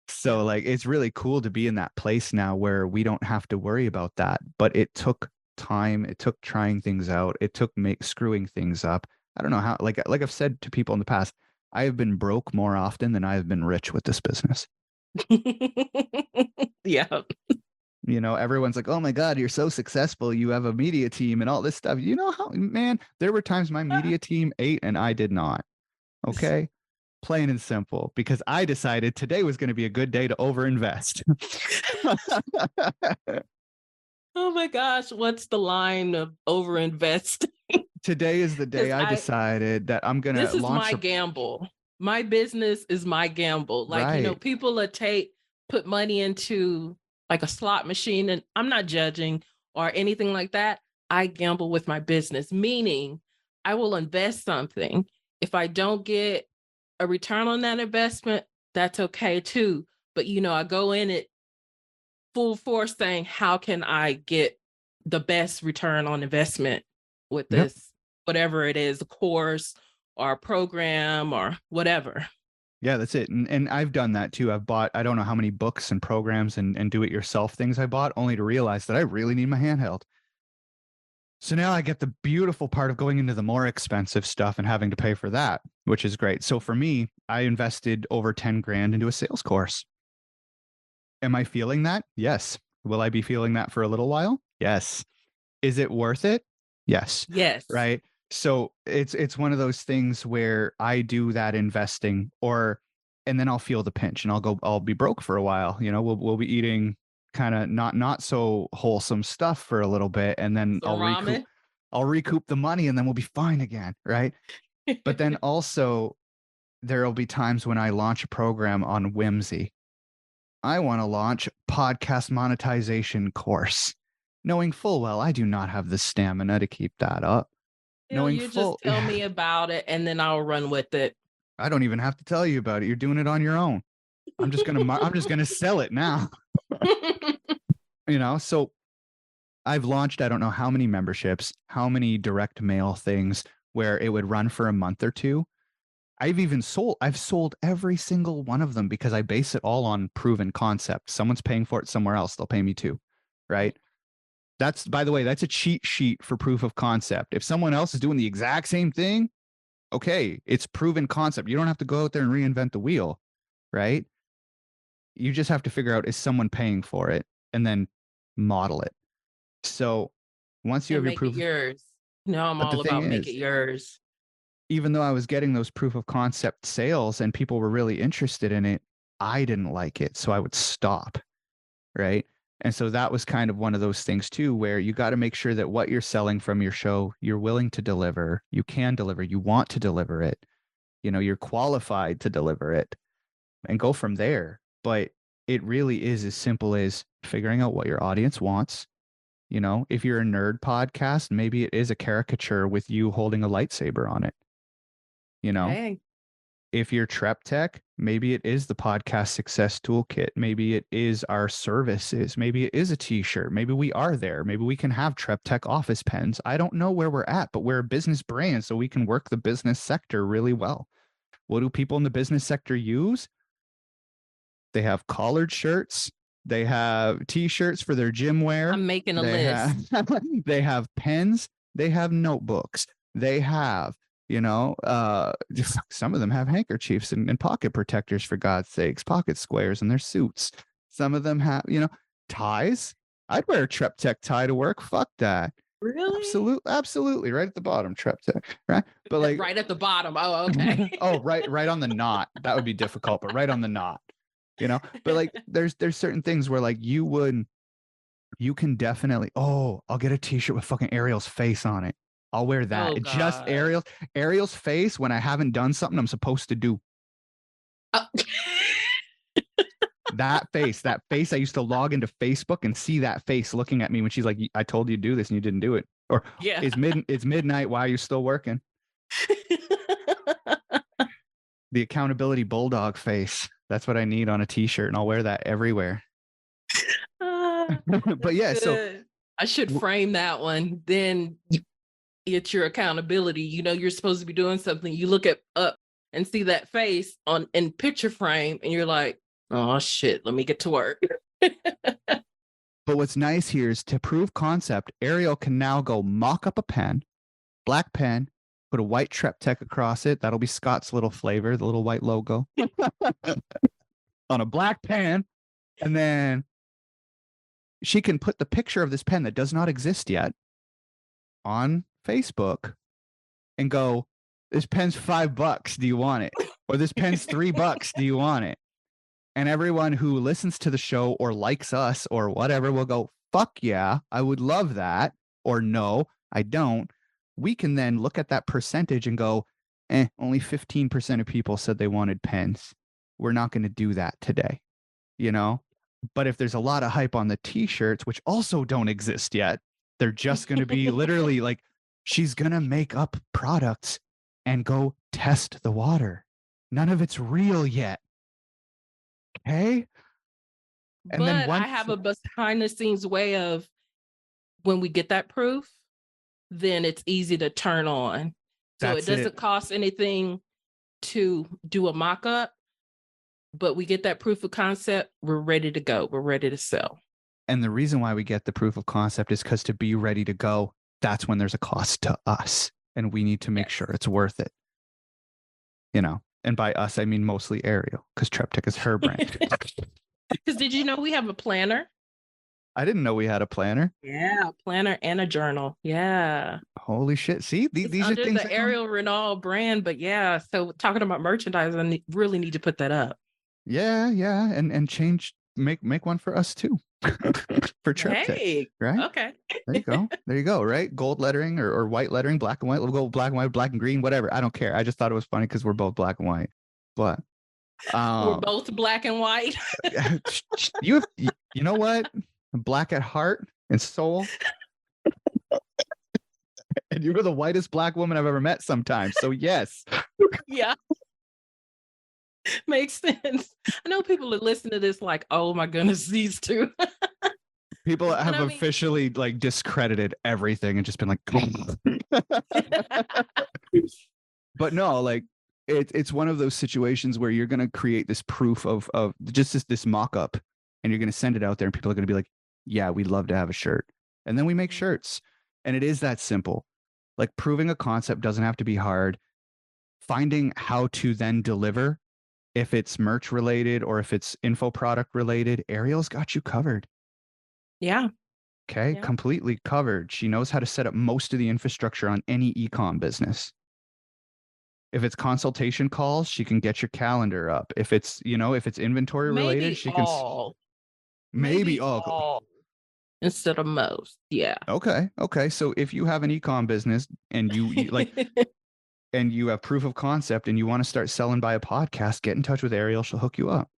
So, like, it's really cool to be in that place now where we don't have to worry about that. But it took time. It took trying things out. It took screwing things up. I don't know how, like I've said to people in the past, I have been broke more often than I have been rich with this business. Yeah. Everyone's like, oh my God, you're so successful. You have a media team and all this stuff. You know how, man, there were times my media team ate and I did not. Okay. Plain and simple, because I decided today was going to be a good day to overinvest. Oh my gosh, what's the line of overinvest? Today is the day Because I decided that I'm going to this is launch my a gamble. My business is my gamble. Like, right. people that put money into like a slot machine, and I'm not judging or anything like that. I gamble with my business, meaning I will invest something. If I don't get a return on that investment, that's okay too. But I go in it full force saying, how can I get the best return on investment with Yep. this, whatever it is, a course or a program or whatever. Yeah, that's it. And I've done that too. I've bought, I don't know how many books and programs and do it yourself things I bought only to realize that I really need my handheld. So now I get the beautiful part of going into the more expensive stuff and having to pay for that, which is great. So for me, I invested over 10 grand into a sales course. Am I feeling that? Yes. Will I be feeling that for a little while? Yes. Is it worth it? Yes. Yes. Right? So it's one of those things where I do that investing and then I'll feel the pinch and I'll be broke for a while. We'll be eating kind of not so wholesome stuff for a little bit and then Some ramen. I'll recoup the money and then we'll be fine again, right? But then also there'll be times when I launch a program on whimsy. I want to launch podcast monetization course, knowing full well I do not have the stamina to keep that up. Hell, Knowing you just full, tell me about it and then I'll run with it. I don't even have to tell you about it. You're doing it on your own. I'm just gonna sell it now. So I've launched I don't know how many memberships, how many direct mail things where it would run for a month or two. I've sold every single one of them because I base it all on proven concept. Someone's paying for it somewhere else, they'll pay me too. Right? That's, by the way, that's a cheat sheet for proof of concept. If someone else is doing the exact same thing, okay, it's proven concept. You don't have to go out there and reinvent the wheel, right? You just have to figure out, is someone paying for it, and then model it. So once you And have your make it proof, yours. I'm but the all thing about make it is, yours. even though I was getting those proof of concept sales and people were really interested in it, I didn't like it. So I would stop. Right. And so that was kind of one of those things too, where you got to make sure that what you're selling from your show, you're willing to deliver, you can deliver, you want to deliver it, you're qualified to deliver it and go from there. But it really is as simple as figuring out what your audience wants. If you're a nerd podcast, maybe it is a caricature with you holding a lightsaber on it. You know, Hey, if you're Trep Tech, maybe it is the podcast success toolkit. Maybe it is our services. Maybe it is a t-shirt. Maybe we are there. Maybe we can have Trep Tech office pens. I don't know where we're at, but we're a business brand, so we can work the business sector really well. What do people in the business sector use? They have collared shirts. They have t-shirts for their gym wear. I'm making a They have list. they have pens. They have notebooks. They have, some of them have handkerchiefs and pocket protectors, for God's sakes, pocket squares in their suits. Some of them have, ties. I'd wear a Trep Tech tie to work. Fuck that. Really? Absolutely, right at the bottom, trap tech, right? But like, Right at the bottom. Oh, okay. oh, right on the knot. That would be difficult, but right on the knot, you know. But like, there's certain things where like you can definitely. Oh, I'll get a T-shirt with fucking Ariel's face on it. I'll wear Oh that. Just God. Ariel's face when I haven't done something I'm supposed to do. Oh. That face, I used to log into Facebook and see that face looking at me when she's like, I told you to do this and you didn't do it. Or Yeah. it's midnight. Why are you still working? The accountability bulldog face. That's what I need on a T-shirt, and I'll wear that everywhere. But That's yeah, so good. I should frame that one. Then it's your accountability. You know, you're supposed to be doing something. You look up and see that face on in picture frame, and you're like, oh shit, let me get to work. but what's nice here is to prove concept, Airial can now go mock up a pen, black pen, put a white Trep Tech across it. That'll be Scott's little flavor, the little white logo on a black pen. And then she can put the picture of this pen that does not exist yet on Facebook and go, this pen's $5. Do you want it? Or this pen's $3. Do you want it? And everyone who listens to the show or likes us or whatever will go, fuck yeah, I would love that. Or no, I don't. We can then look at that percentage and go, only 15% of people said they wanted pens. We're not going to do that today, you know? But if there's a lot of hype on the t-shirts, which also don't exist yet, they're just going to be literally like, she's going to make up products and go test the water. None of it's real yet. Okay. And then But I once, have a behind the scenes way of when we get that proof, then it's easy to turn on. So it doesn't cost anything to do a mock up, but we get that proof of concept, we're ready to go. We're ready to sell. And the reason why we get the proof of concept is because to be ready to go, that's when there's a cost to us. And we need to make sure it's worth it. You know, and by us, I mean mostly Airial, because Treptic is her brand. Because did you know we have a planner? I didn't know we had a planner. Yeah, a planner and a journal. Yeah. Holy shit. See, these are Under things the Airial Renault brand, but yeah. So talking about merchandise, I really need to put that up. Yeah, and change, make one for us too. For Treptic, Hey, right? okay. There you go, right? Gold lettering or white lettering, black and white. We'll go black and white, black and green, whatever. I don't care. I just thought it was funny because we're both black and white. But We're both black and white. you know what? Black at heart and soul. And you were the whitest black woman I've ever met sometimes. So yes. Yeah. Makes sense. I know people that listen to this like, oh my goodness, these two. People have officially like discredited everything and just been like, but no, like it's one of those situations where you're gonna create this proof of just this mock-up and you're gonna send it out there and people are gonna be like, yeah, we'd love to have a shirt. And then we make shirts. And it is that simple. Like proving a concept doesn't have to be hard. Finding how to then deliver, if it's merch related or if it's info product related, Airial's got you covered. Yeah. Okay. Yeah. Completely covered. She knows how to set up most of the infrastructure on any ecom business. If it's consultation calls, she can get your calendar up. If it's, if it's inventory related, she can maybe all instead of most. Yeah. Okay. Okay. So if you have an ecom business and you like and you have proof of concept and you want to start selling by a podcast, get in touch with Airial. She'll hook you up.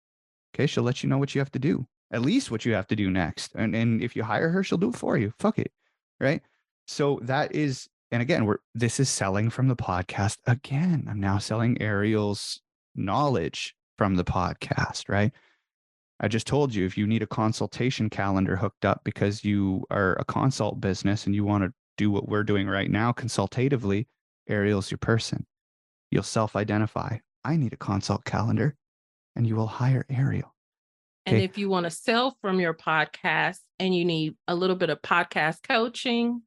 Okay. She'll let you know what you have to do, at least what you have to do next. And if you hire her, she'll do it for you. Fuck it. Right. So that is, and again, this is selling from the podcast. Again, I'm now selling Airial's knowledge from the podcast, right? I just told you, if you need a consultation calendar hooked up because you are a consult business and you want to do what we're doing right now consultatively, Airial's your person. You'll self-identify. I need a consult calendar, and you will hire Airial. And if you want to sell from your podcast and you need a little bit of podcast coaching,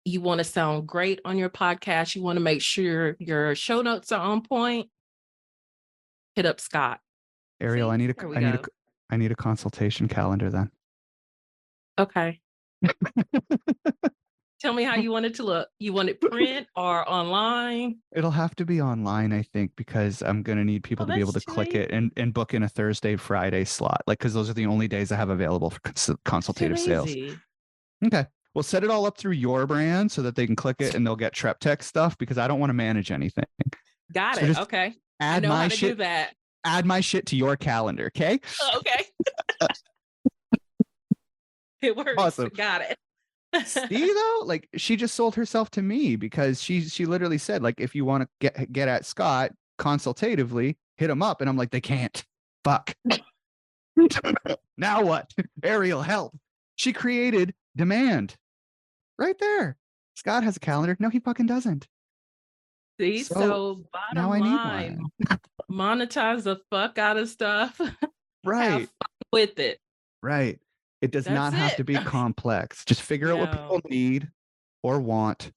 you want to sound great on your podcast, you want to make sure your show notes are on point, hit up Scott. Airial, I need a consultation calendar then. Okay. Tell me how you want it to look. You want it print or online? It'll have to be online, I think, because I'm gonna need people Oh, to be able that's to too click it and book in a Thursday, Friday slot, like because those are the only days I have available for too consultative sales. easy. Okay, we'll set it all up through your brand so that they can click it and they'll get Trep Tech stuff because I don't want to manage anything. Got So it. just Okay. I add know how my to do shit, that. add my shit to your calendar, okay? Okay. It works. Awesome. Got it. See though, like she just sold herself to me because she literally said like if you want to get at Scott consultatively, hit him up, and I'm like they can't. Fuck. Now what? Airial, help. She created demand right there. Scott has a calendar. No, he fucking doesn't. See, So so now bottom I need line, one. monetize the fuck out of stuff. Have Right. fun with it. Right. It does That's not have it. to be complex. Just figure out what Yeah. people need or want,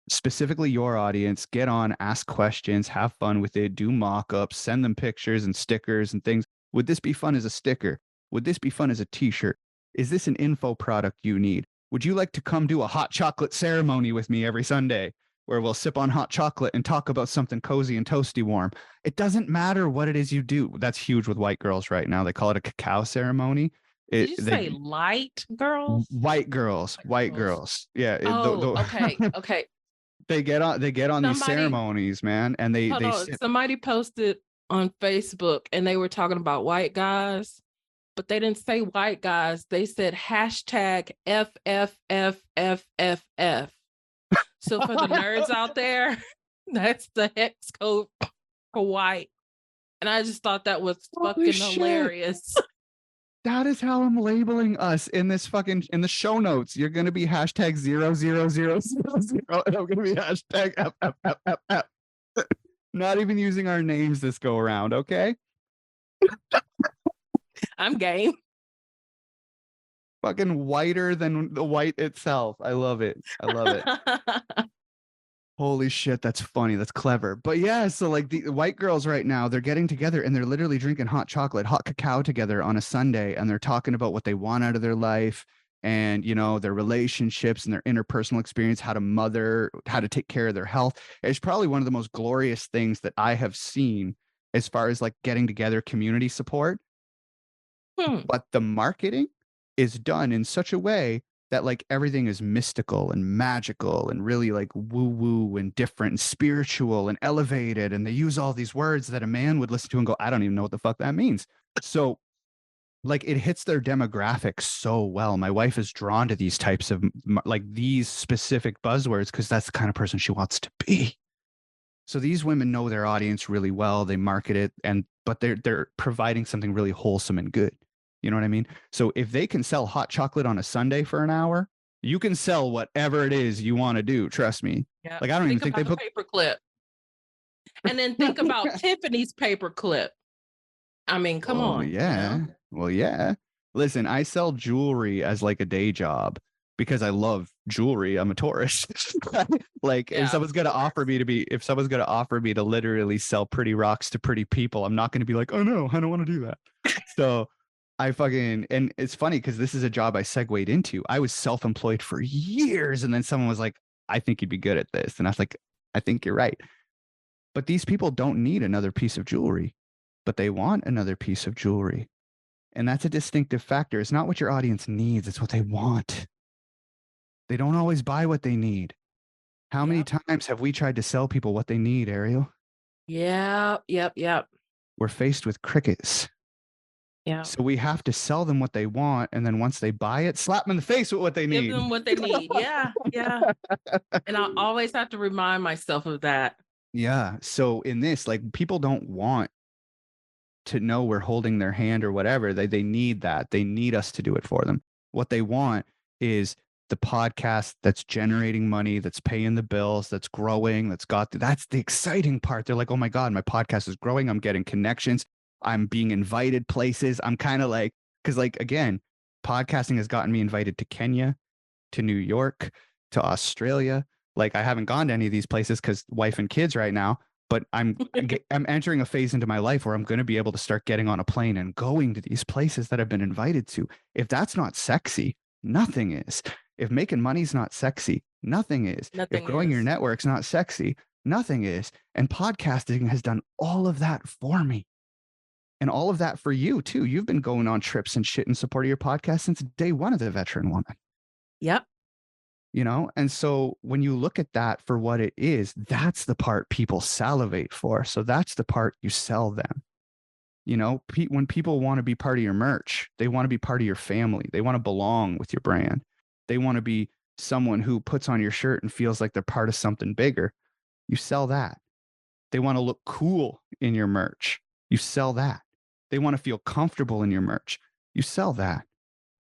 specifically your audience. Get on, ask questions, have fun with it, do mock-ups, send them pictures and stickers and things. Would this be fun as a sticker? Would this be fun as a t-shirt? Is this an info product you need? Would you like to come do a hot chocolate ceremony with me every Sunday where we'll sip on hot chocolate and talk about something cozy and toasty warm? It doesn't matter what it is you do. That's huge with white girls right now. They call it a cacao ceremony. Did you say They light girls? white girls. Yeah, Oh, okay. Okay. they get on these Somebody, ceremonies, man, and hold they on. sit. Somebody posted on Facebook and they were talking about white guys, but they didn't say white guys. They said hashtag FFFFFF. So for the nerds out there, that's the hex code for white. And I just thought that was Holy fucking shit. hilarious. That is how I'm labeling us in this fucking in the show notes. You're gonna be hashtag 00000, and I'm gonna be hashtag FFFFF. Not even using our names this go around, okay? I'm game. Fucking whiter than the white itself. I love it. I love it. Holy shit, that's funny. That's clever. But yeah, so like the white girls right now, they're getting together and they're literally drinking hot chocolate, hot cacao together on a Sunday, and they're talking about what they want out of their life and, you know, their relationships and their interpersonal experience, how to mother, how to take care of their health. It's probably one of the most glorious things that I have seen as far as like getting together community support. But the marketing is done in such a way that like everything is mystical and magical and really like woo woo and different and spiritual and elevated. And they use all these words that a man would listen to and go, I don't even know what the fuck that means. So like it hits their demographic so well. My wife is drawn to these types of like these specific buzzwords because that's the kind of person she wants to be. So these women know their audience really well. They market it, and but they're providing something really wholesome and good. You know what I mean? So if they can sell hot chocolate on a Sunday for an hour, you can sell whatever it is you want to do. Trust me. Yeah. Like I don't even think they about book the paperclip. And then think about Tiffany's paperclip. I mean, come Oh on, yeah. Well, yeah. Listen, I sell jewelry as like a day job because I love jewelry. I'm a tourist. Like Yeah, if someone's gonna offer me to literally sell pretty rocks to pretty people, I'm not gonna be like, oh no, I don't want to do that. So and it's funny because this is a job I segued into. I was self-employed for years, and then someone was like, I think you'd be good at this. And I was like, I think you're right. But these people don't need another piece of jewelry, but they want another piece of jewelry. And that's a distinctive factor. It's not what your audience needs, it's what they want. They don't always buy what they need. How many times have we tried to sell people what they need, Airial? Yeah. Yep. We're faced with crickets. Yeah. So we have to sell them what they want. And then once they buy it, slap them in the face with what they need. Give them what they need. Yeah. And I always have to remind myself of that. Yeah. So in this, like people don't want to know we're holding their hand or whatever. They need that. They need us to do it for them. What they want is the podcast that's generating money, that's paying the bills, that's growing, that's the exciting part. They're like, oh my God, my podcast is growing. I'm getting connections. I'm being invited places. I'm kind of like, because like again, podcasting has gotten me invited to Kenya, to New York, to Australia. Like I haven't gone to any of these places because wife and kids right now, but I'm entering a phase into my life where I'm going to be able to start getting on a plane and going to these places that I've been invited to. If that's not sexy, nothing is. If making money's not sexy, nothing is. If Nothing growing your is. network's not sexy, nothing is. And podcasting has done all of that for me. And all of that for you too. You've been going on trips and shit in support of your podcast since day one of the Veteran Woman. Yep. And so when you look at that for what it is, that's the part people salivate for. So that's the part you sell them. When people want to be part of your merch, they want to be part of your family. They want to belong with your brand. They want to be someone who puts on your shirt and feels like they're part of something bigger. You sell that. They want to look cool in your merch. You sell that. They want to feel comfortable in your merch. You sell that.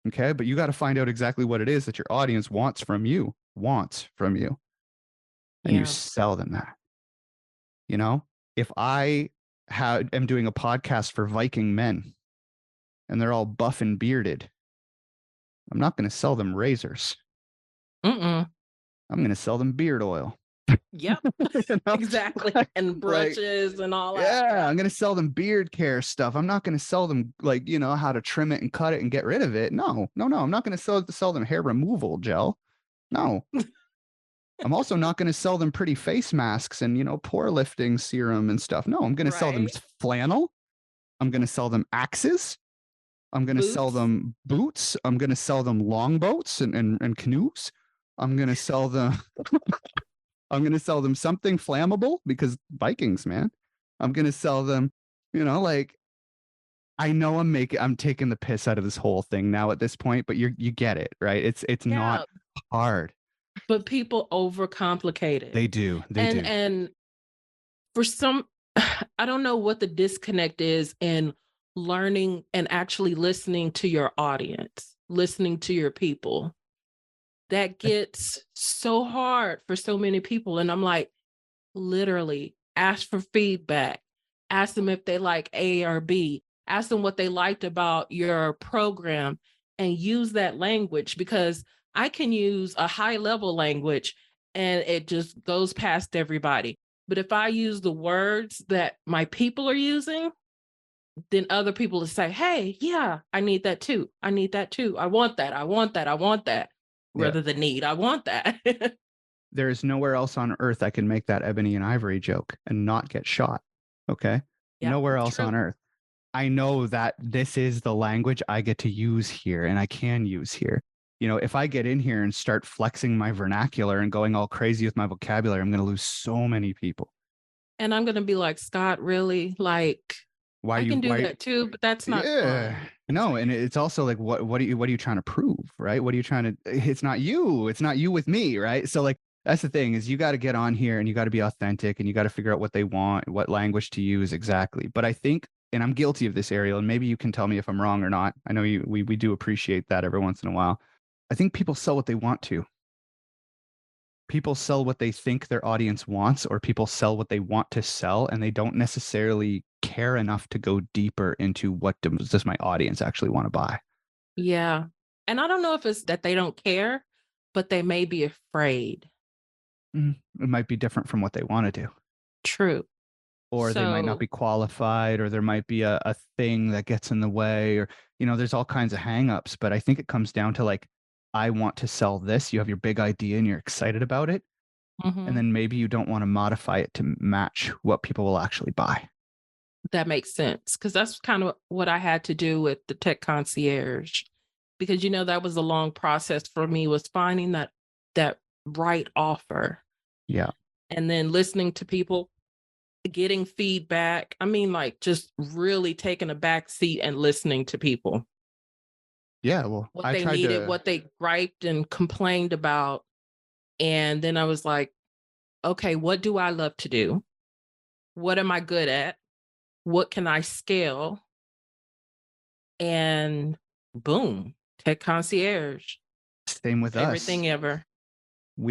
Okay. But you got to find out exactly what it is that your audience wants from you. And you Yeah. sell them that. If I am doing a podcast for Viking men and they're all buff and bearded, I'm not going to sell them razors. Mm-mm. I'm going to sell them beard oil. Yep. Exactly. And brushes and all that. Yeah, I'm going to sell them beard care stuff. I'm not going to sell them how to trim it and cut it and get rid of it. No. I'm not going to sell them hair removal gel. No. I'm also not going to sell them pretty face masks and pore lifting serum and stuff. No, I'm going to sell them flannel. I'm going to sell them axes. I'm going to sell them boots. I'm going to sell them longboats and canoes. I'm going to sell them I'm going to sell them something flammable because Vikings, man. I'm going to sell them, I know I'm taking the piss out of this whole thing now at this point, but you get it, right? It's not hard. But people overcomplicate it. They do. And for some, I don't know what the disconnect is in learning and actually listening to your audience, listening to your people. That gets so hard for so many people. And I'm like, literally, ask for feedback. Ask them if they like A or B. Ask them what they liked about your program and use that language, because I can use a high level language and it just goes past everybody. But if I use the words that my people are using, then other people will say, hey, yeah, I need that too. I need that too. I want that. I want that. I want that. Rather than need, I want that. There is nowhere else on earth I can make that ebony and ivory joke and not get shot. Okay. Yeah, nowhere else on earth. I know that this is the language I get to use here and I can use here. If I get in here and start flexing my vernacular and going all crazy with my vocabulary, I'm going to lose so many people. And I'm going to be like, Scott, really? Like, I can do that too, but that's not fun. No, and it's also like, what are you trying to prove, right? What are you trying to? It's not you with me, right? So like, that's the thing, is you got to get on here and you got to be authentic and you got to figure out what they want, what language to use exactly. But I think, and I'm guilty of this, Airial, and maybe you can tell me if I'm wrong or not. I know we do appreciate that every once in a while. I think people sell what they want to. People sell what they think their audience wants, or people sell what they want to sell, and they don't necessarily care enough to go deeper into what does my audience actually want to buy. Yeah. And I don't know if it's that they don't care, but they may be afraid. It might be different from what they want to do. True. Or they might not be qualified, or there might be a thing that gets in the way, or, there's all kinds of hangups. But I think it comes down to like, I want to sell this. You have your big idea and you're excited about it. And then maybe you don't want to modify it to match what people will actually buy. That makes sense. Because that's kind of what I had to do with the tech concierge. Because, that was a long process for me, was finding that right offer. Yeah. And then listening to people, getting feedback. I mean, like, just really taking a back seat and listening to people. Yeah, well, what they needed, what they griped and complained about. And then I was like, okay, what do I love to do? What am I good at? What can I scale? And boom, tech concierge. Same with Everything us. ever.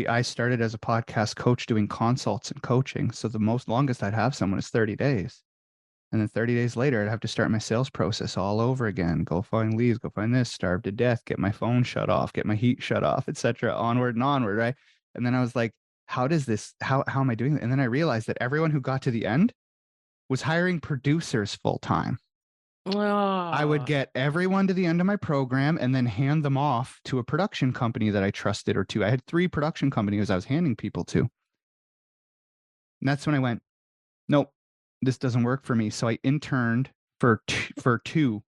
I started as a podcast coach doing consults and coaching. So the longest I'd have someone is 30 days. And then 30 days later, I'd have to start my sales process all over again. Go find leads, go find this, starve to death, get my phone shut off, get my heat shut off, etc. Onward and onward, right? And then I was like, how am I doing that? And then I realized that everyone who got to the end was hiring producers full time. I would Oh, get everyone to the end of my program and then hand them off to a production company that I trusted or two. I had 3 production companies I was handing people to. And that's when I went, nope, this doesn't work for me. So I interned for 2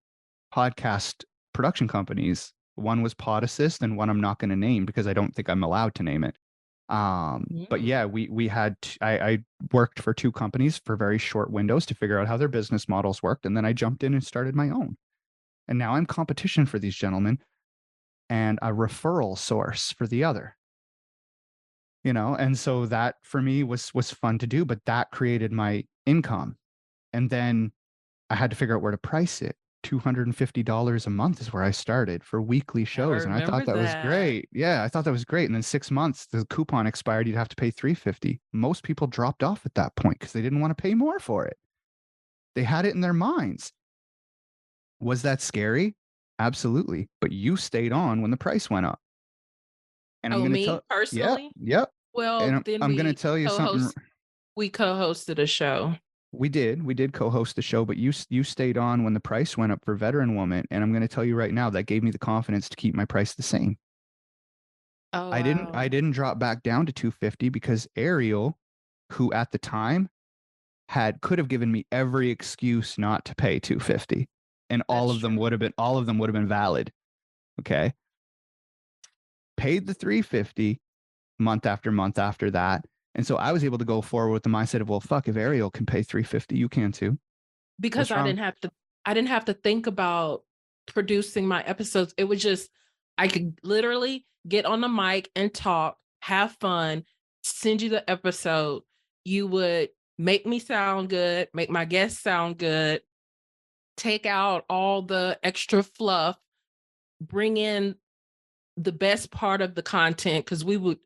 podcast production companies. One was Pod Assist and one I'm not going to name because I don't think I'm allowed to name it. But yeah, mm, we had I worked for 2 companies for very short windows to figure out how their business models worked, and then I jumped in and started my own. And now I'm competition for these gentlemen and a referral source for the other. And so that for me was fun to do, but that created my income. And then I had to figure out where to price it. $250 a month is where I started for weekly I shows. And I thought remember that was that. great. Yeah, I thought that was great. And then 6 months, the coupon expired, you'd have to pay $350. Most people dropped off at that point because they didn't want to pay more for it. They had it in their minds. Was that scary? Absolutely. But you stayed on when the price went up. And I'm Oh, going to me tell, yeah, personally? yep. Well, And then I'm going to tell you something. we co-hosted a show. We did co-host the show, but you stayed on when the price went up for Veteran Woman, and I'm going to tell you right now that gave me the confidence to keep my price the same. Oh, I wow. didn't drop back down to 250 because Airial, who at the time could have given me every excuse not to pay 250, and That's true. all of them would have been valid. Okay, paid the 350 month after month after that, and so I was able to go forward with the mindset of, well, fuck, if Airial can pay 350, you can too. Because What's wrong? I didn't have to think about producing my episodes. It was just I could literally get on the mic and talk, have fun, send you the episode. You would make me sound good, make my guests sound good, take out all the extra fluff, bring in the best part of the content because we would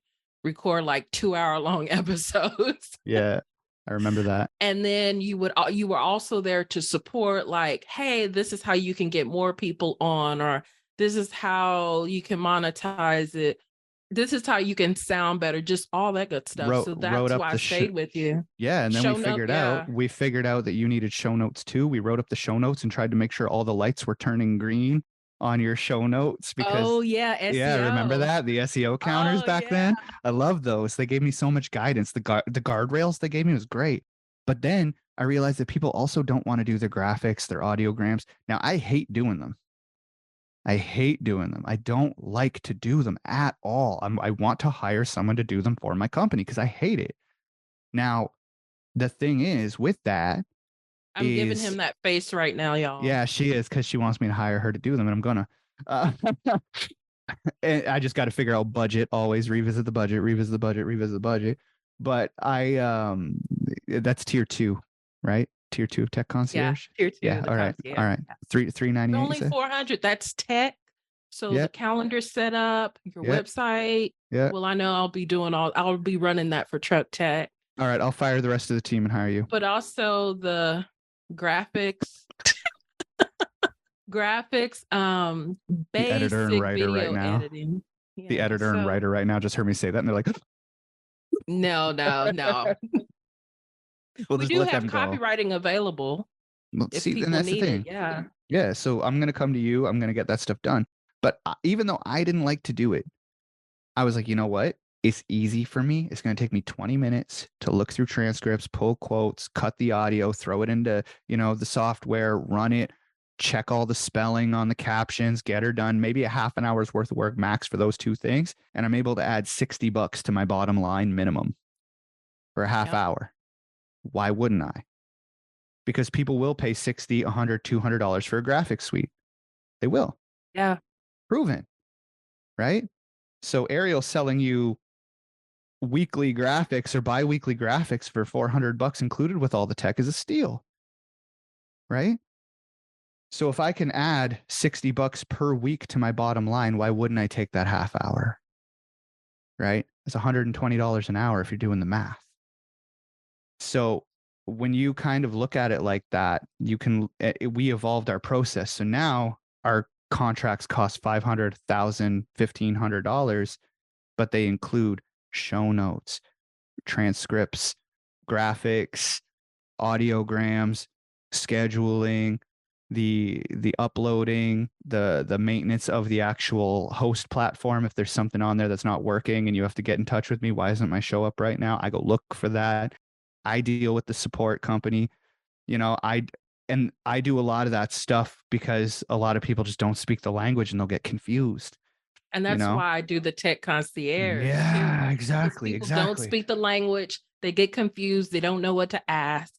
record like 2 hour long episodes. Yeah, I remember that. And then you were also there to support, like, hey, this is how you can get more people on, or this is how you can monetize it, this is how you can sound better, just all that good stuff. wrote So wrote that's up why I the stayed with you. yeah, and then Show note, yeah. we figured out that you needed show notes too. We wrote up the show notes and tried to make sure all the lights were turning green on your show notes because Oh yeah, yeah, remember SEO. that? The SEO counters Oh back yeah. then? I love those. They gave me so much guidance. The guardrails they gave me was great. But then I realized that people also don't want to do their graphics, their audiograms. Now I hate doing them. I hate doing them. I don't like to do them at all. I want to hire someone to do them for my company because I hate it. Now, the thing is with that I'm giving is, him that face right now, y'all. yeah, she is because she wants me to hire her to do them, and I'm gonna. Uh, and I just got to figure out budget. Always revisit the budget, revisit the budget, revisit the budget. But that's tier 2, right? Tier 2 of Tech Yeah, Concierge. tier two, Yeah. the All right. All concierge. right. Yeah. Three ninety It's eight. You only say? 400. That's tech. So the Yep. calendar set up, your Yep. website. Yep. Well, I know I'll be running that for Truck Tech, All right. I'll fire the rest of the team and hire you. but also the graphics, The editor and basic writer right video now. editing. The Yeah. editor and So writer right now just heard me say that, and they're like, no, no, no. "We'll We just do let have them go." copywriting available Well, if see, and people that's the need it. thing. Yeah. Yeah, so I'm gonna come to you. I'm gonna get that stuff done. But even though I didn't like to do it, I was like, you know what? It's easy for me. It's gonna take me 20 minutes to look through transcripts, pull quotes, cut the audio, throw it into the software, run it, check all the spelling on the captions, get her done. Maybe a half an hour's worth of work max for those 2 things, and I'm able to add $60 to my bottom line minimum for a half Yep. hour. Why wouldn't I? Because people will pay 60, 100, $200 for a graphic suite. They will. Yeah. Proven, right? So Airial selling you weekly graphics or bi-weekly graphics for $400 included with all the tech is a steal, right? So if I can add $60 per week to my bottom line, why wouldn't I take that half hour? Right? It's $120 an hour if you're doing the math. So when you kind of look at it like that, we evolved our process. So now our contracts cost $500, $1,000, $1,500, but they include show notes, transcripts, graphics, audiograms, scheduling, the uploading, the maintenance of the actual host platform. If there's something on there that's not working and you have to get in touch with me, why isn't my show up right now? I go look for that. I deal with the support company. I do a lot of that stuff because a lot of people just don't speak the language and they'll get confused, And you that's know? why I do the tech concierge too, Yeah, because exactly, people don't exactly. speak the language, they get confused, they don't know what to ask.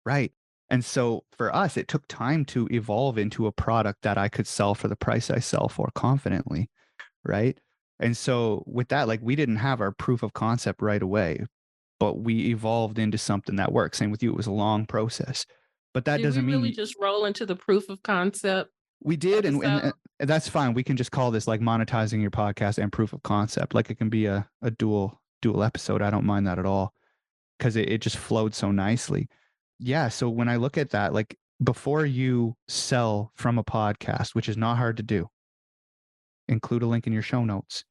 Right. And so for us, it took time to evolve into a product that I could sell for the price I sell for confidently. Right. And so with that, like we didn't have our proof of concept right away, but we evolved into something that works. Same with you. It was a long process. But that Did we doesn't mean really just roll into the proof of concept we did. episode? And that's fine. We can just call this like monetizing your podcast and proof of concept. Like it can be a dual episode. I don't mind that at all because it just flowed so nicely. Yeah. So when I look at that, like before you sell from a podcast, which is not hard to do, include a link in your show notes.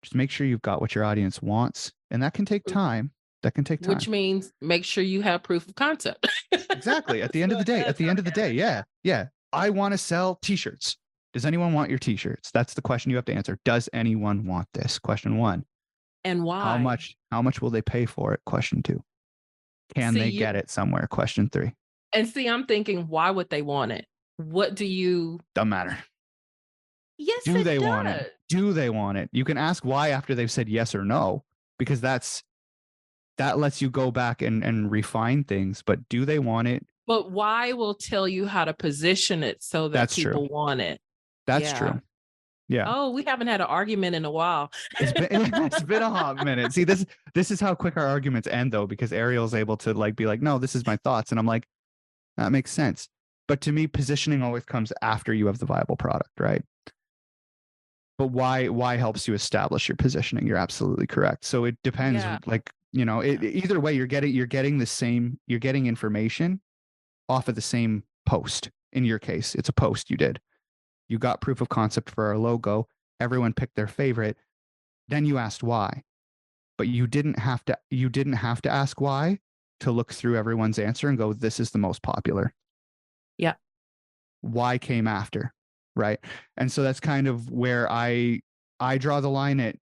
Just make sure you've got what your audience wants. And that can take Mm, time. That can take which time. means make sure you have proof of concept. Exactly. At the end of So the day, at that's the end of the day. organic. Yeah. Yeah. I want to sell t-shirts. Does anyone want your t-shirts? That's the question you have to answer. Does anyone want this? Question one. And why? How much will they pay for it? Question two. Can See they you get it somewhere? Question three. and see, I'm thinking, why would they want it? What do you Doesn't matter. Yes, Do it they want it? does. Do they want it? You can ask why after they've said yes or no, because that lets you go back and refine things. But do they want it? But why will tell you how to position it so that That's true. people want it. That's Yeah. true. Yeah. Oh, we haven't had an argument in a while. It's been it's been a hot minute. See, this is how quick our arguments end though, because Ariel's able to like be like, no, this is my thoughts. And I'm like, that makes sense. But to me, positioning always comes after you have the viable product, right? But why helps you establish your positioning? You're absolutely correct. So it depends. Yeah. Like, either way, you're getting the same, you're getting information off of the same post. In your case, it's a post you did. You got proof of concept for our logo. Everyone picked their favorite. Then you asked why. But you didn't have to ask why to look through everyone's answer and go, this is the most popular. Yeah. Why came after, right? And so that's kind of where I draw the line at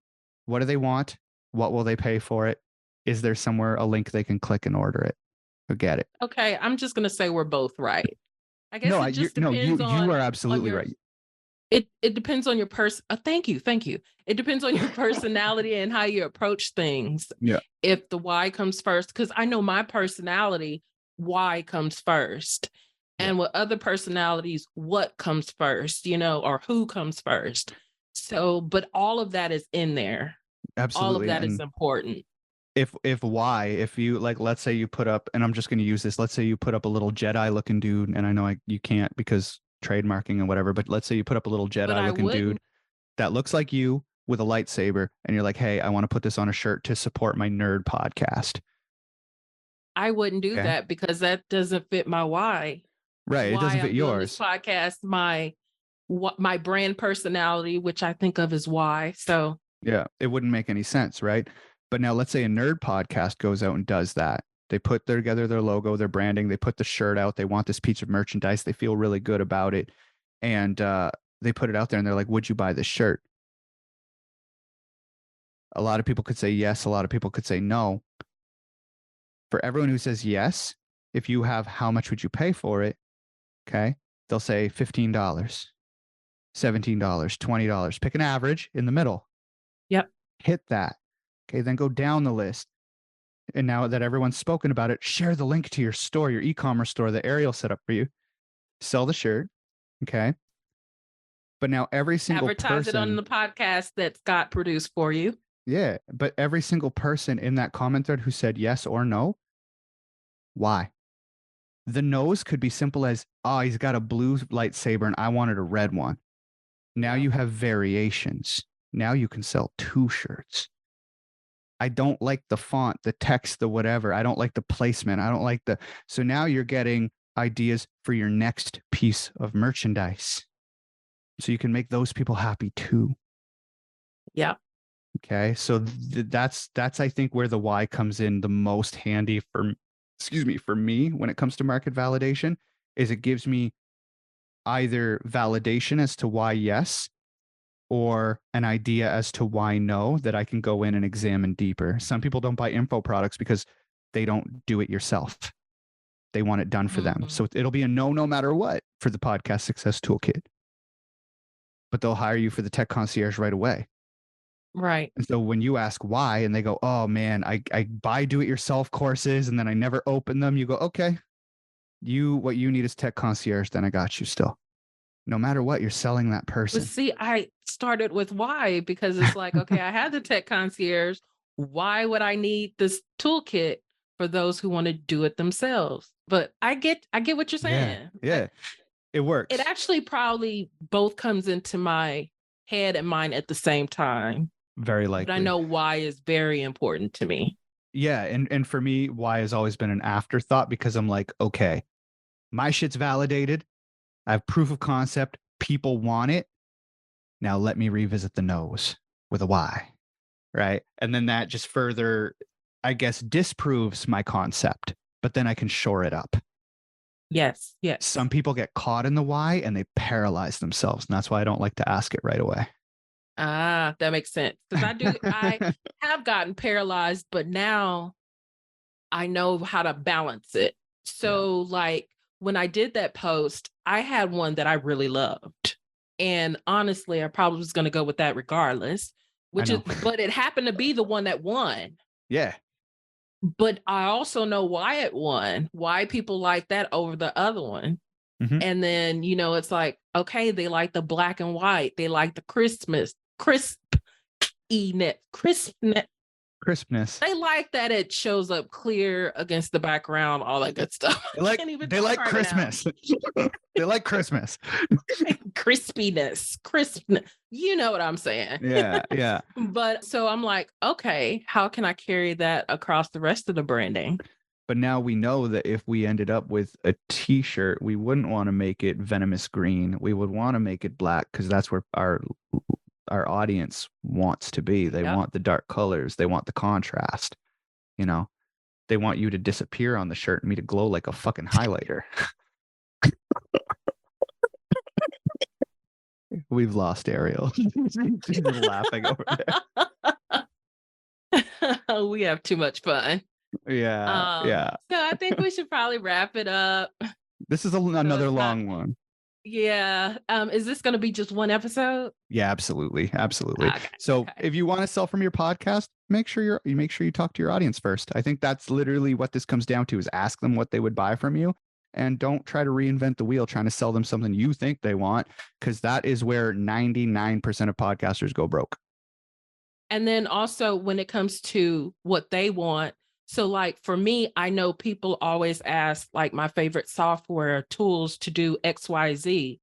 what do they want? What will they pay for it? Is there somewhere a link they can click and order it or get it? Okay. I'm just gonna say we're both right. I guess No, it just depends you are on absolutely your right. it depends on your person. Thank you, thank you. It depends on your personality and how you approach things. Yeah, If the why comes first, because I know my personality, why comes first. yeah, And with other personalities, what comes first, or who comes first. So, but all of that is in there. All of absolutely. that is And important. if you like, let's say you put up, and I'm just going to use this, let's say you put up a little Jedi looking dude, and I know you can't because trademarking and whatever, but let's say you put up a little But Jedi I looking dude wouldn't that looks like you with a lightsaber, and you're like, hey, I want to put this on a shirt to support my nerd podcast. I wouldn't do Okay. that because that doesn't fit my why. Right. It Why doesn't fit I'm doing this yours. podcast, my brand personality, which I think of as why. So Yeah. It wouldn't make any sense. Right. But now let's say a nerd podcast goes out and does that. They put together their logo, their branding, they put the shirt out, they want this piece of merchandise, they feel really good about it. And they put it out there and they're like, would you buy this shirt? A lot of people could say yes. A lot of people could say no. For everyone who says yes, if you have how much would you pay for it? Okay. They'll say $15, $17, $20. Pick an average in the middle. yep. Hit that. Okay. Then go down the list. And now that everyone's spoken about it, share the link to your store, your e-commerce store that Airial set up for you. Sell the shirt. Okay. But now every single Advertise it on person, the podcast that Scott produced for you. yeah, but every single person in that comment thread who said yes or no, why? The no's could be simple as, oh, he's got a blue lightsaber and I wanted a red one. Now Yeah. you have variations. Now you can sell two shirts. I don't like the font, the text, the whatever. I don't like the placement. I don't like the. So now you're getting ideas for your next piece of merchandise. So you can make those people happy too. Yeah. Okay. So that's I think where the why comes in the most handy for, excuse me, for me when it comes to market validation is it gives me either validation as to why yes, or an idea as to why no, that I can go in and examine deeper. Some people don't buy info products because they don't do it yourself. They want it done for them. So it'll be a no matter what for the podcast success toolkit. But they'll hire you for the tech concierge right away. Right. And so when you ask why, and they go, oh man, I buy do-it-yourself courses and then I never open them, you go, okay, what you need is tech concierge, then I got you still. No matter what, you're selling that But person. see, I started with why, because it's like, okay, I had the tech concierge. Why would I need this toolkit for those who want to do it themselves? But I get what you're saying. Yeah. It works. It actually probably both comes into my head and mind at the same time. Very likely. But I know why is very important to me. Yeah. And for me, why has always been an afterthought, because I'm like, okay, my shit's validated. I have proof of concept. People want it. Now let me revisit the no's with a why. Right. And then that just further, I guess, disproves my concept, but then I can shore it up. Yes. Some people get caught in the why and they paralyze themselves. And that's why I don't like to ask it right away. Ah, that makes sense. Because I have gotten paralyzed, but now I know how to balance it. So like when I did that post, I had one that I really loved. And honestly, I probably was going to go with that regardless, but it happened to be the one that won. Yeah. But I also know why it won, why people like that over the other one. Mm-hmm. And then, it's like, okay, they like the black and white. They like the crispness. They like that it shows up clear against the background, all that good stuff. They like Christmas. They like Christmas. Crispiness. You know what I'm saying? Yeah. But so I'm like, okay, how can I carry that across the rest of the branding? But now we know that if we ended up with a t-shirt, we wouldn't want to make it venomous green. We would want to make it black, because that's where our audience wants to be. They want the dark colors. They want the contrast. They want you to disappear on the shirt and me to glow like a fucking highlighter. We've lost Airial. She's laughing over there. We have too much fun. Yeah. So I think we should probably wrap it up. This is another long one. Yeah. Is this going to be just one episode? Yeah, absolutely. So if you want to sell from your podcast, make sure you talk to your audience first. I think that's literally what this comes down to, is ask them what they would buy from you, and don't try to reinvent the wheel trying to sell them something you think they want, because that is where 99% of podcasters go broke. And then also when it comes to what they want, so like for me, I know people always ask like my favorite software tools to do XYZ.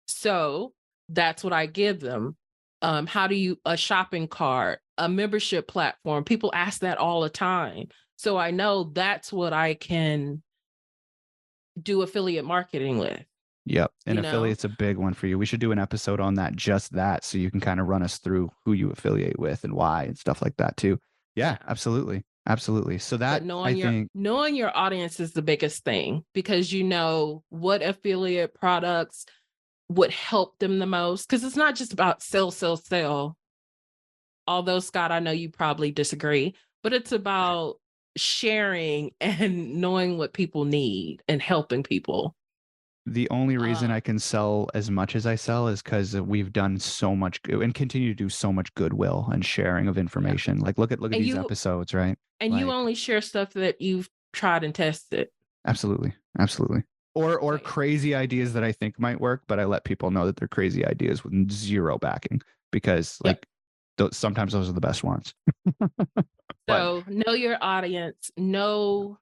So that's what I give them. How do you, a shopping cart, a membership platform? People ask that all the time. So I know that's what I can do affiliate marketing with. Yep. And affiliate's a big one for you. We should do an episode on that, just that, so you can kind of run us through who you affiliate with and why and stuff like that too. Yeah, absolutely. So that, knowing your audience is the biggest thing, because you know what affiliate products would help them the most. Because it's not just about sell. Although, Scott, I know you probably disagree, but it's about sharing and knowing what people need and helping people. The only reason I can sell as much as I sell is because we've done so much and continue to do so much goodwill and sharing of information. Like look at these episodes, right? And you only share stuff that you've tried and tested. Absolutely. Or crazy ideas that I think might work, but I let people know that they're crazy ideas with zero backing, because sometimes those are the best ones. So know your audience, know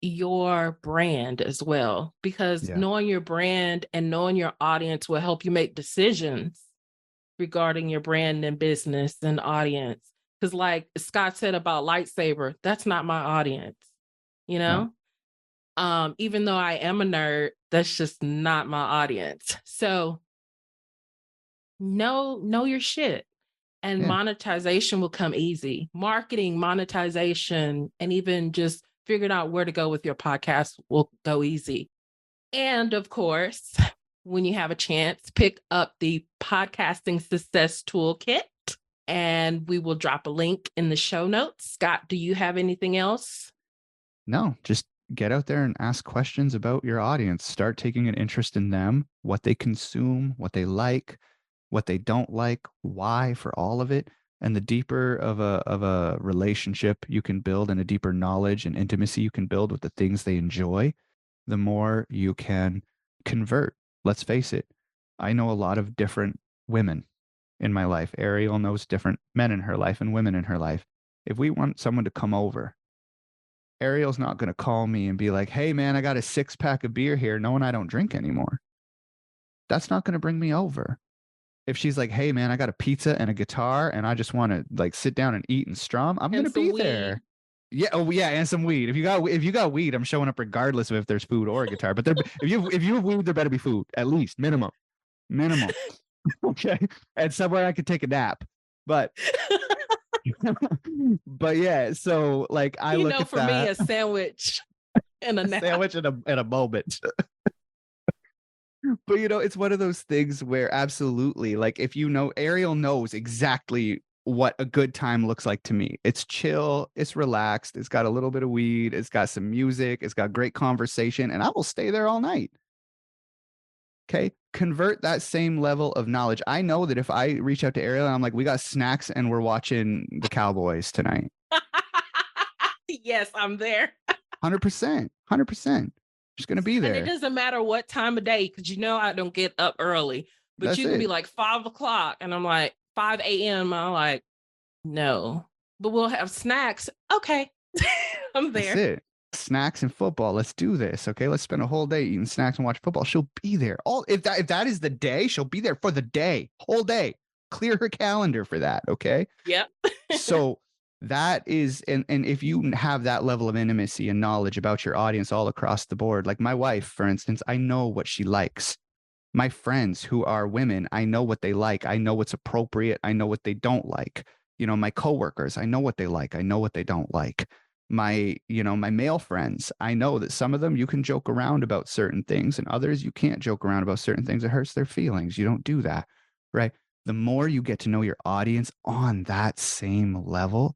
your brand as well, because knowing your brand and knowing your audience will help you make decisions regarding your brand and business and audience. Because like Scott said about lightsaber, that's not my audience, No. Even though I am a nerd, that's just not my audience. So know your shit, and monetization will come easy. Marketing, monetization, and even just figuring out where to go with your podcast will go easy. And of course, when you have a chance, pick up the Podcasting Success Toolkit, and we will drop a link in the show notes. Scott, do you have anything else? No, just get out there and ask questions about your audience. Start taking an interest in them, what they consume, what they like, what they don't like, why for all of it. And the deeper of a relationship you can build and a deeper knowledge and intimacy you can build with the things they enjoy, the more you can convert. Let's face it. I know a lot of different women in my life. Airial knows different men in her life and women in her life. If we want someone to come over, Airial's not going to call me and be like, hey, man, I got a 6-pack of beer here, knowing I don't drink anymore. That's not going to bring me over. If she's like, hey, man, I got a pizza and a guitar and I just want to like sit down and eat and strum, I'm going to be there. Yeah. Oh, yeah. And some weed. If you got weed, I'm showing up regardless of if there's food or a guitar. But if you have weed, there better be food, at least minimum. Okay. And somewhere I could take a nap. But but yeah, so like I look at for that. me, a sandwich and a nap. Sandwich and a moment. But it's one of those things where absolutely, like if Airial knows exactly what a good time looks like to me. It's chill, it's relaxed, it's got a little bit of weed, it's got some music, it's got great conversation, and I will stay there all night. Okay. Convert that same level of knowledge. I know that if I reach out to Airial and I'm like, we got snacks and we're watching the Cowboys tonight. Yes, I'm there. 100%. 100%. Just going to be there. And it doesn't matter what time of day, because I don't get up early. But That's you can it. be like 5 o'clock, and I'm like 5 a.m. I'm like, no, but we'll have snacks. Okay, I'm there. That's it. Snacks and football. Let's do this. Okay, let's spend a whole day eating snacks and watch football. She'll be there. If that is the day, she'll be there for the day, whole day. Clear her calendar for that. Okay. Yep. So that is, and if you have that level of intimacy and knowledge about your audience all across the board, like my wife, for instance, I know what she likes. My friends who are women, I know what they like. I know what's appropriate. I know what they don't like. My coworkers, I know what they like. I know what they don't like. My male friends, I know that some of them you can joke around about certain things and others you can't joke around about certain things. It hurts their feelings. You don't do that, right? The more you get to know your audience on that same level,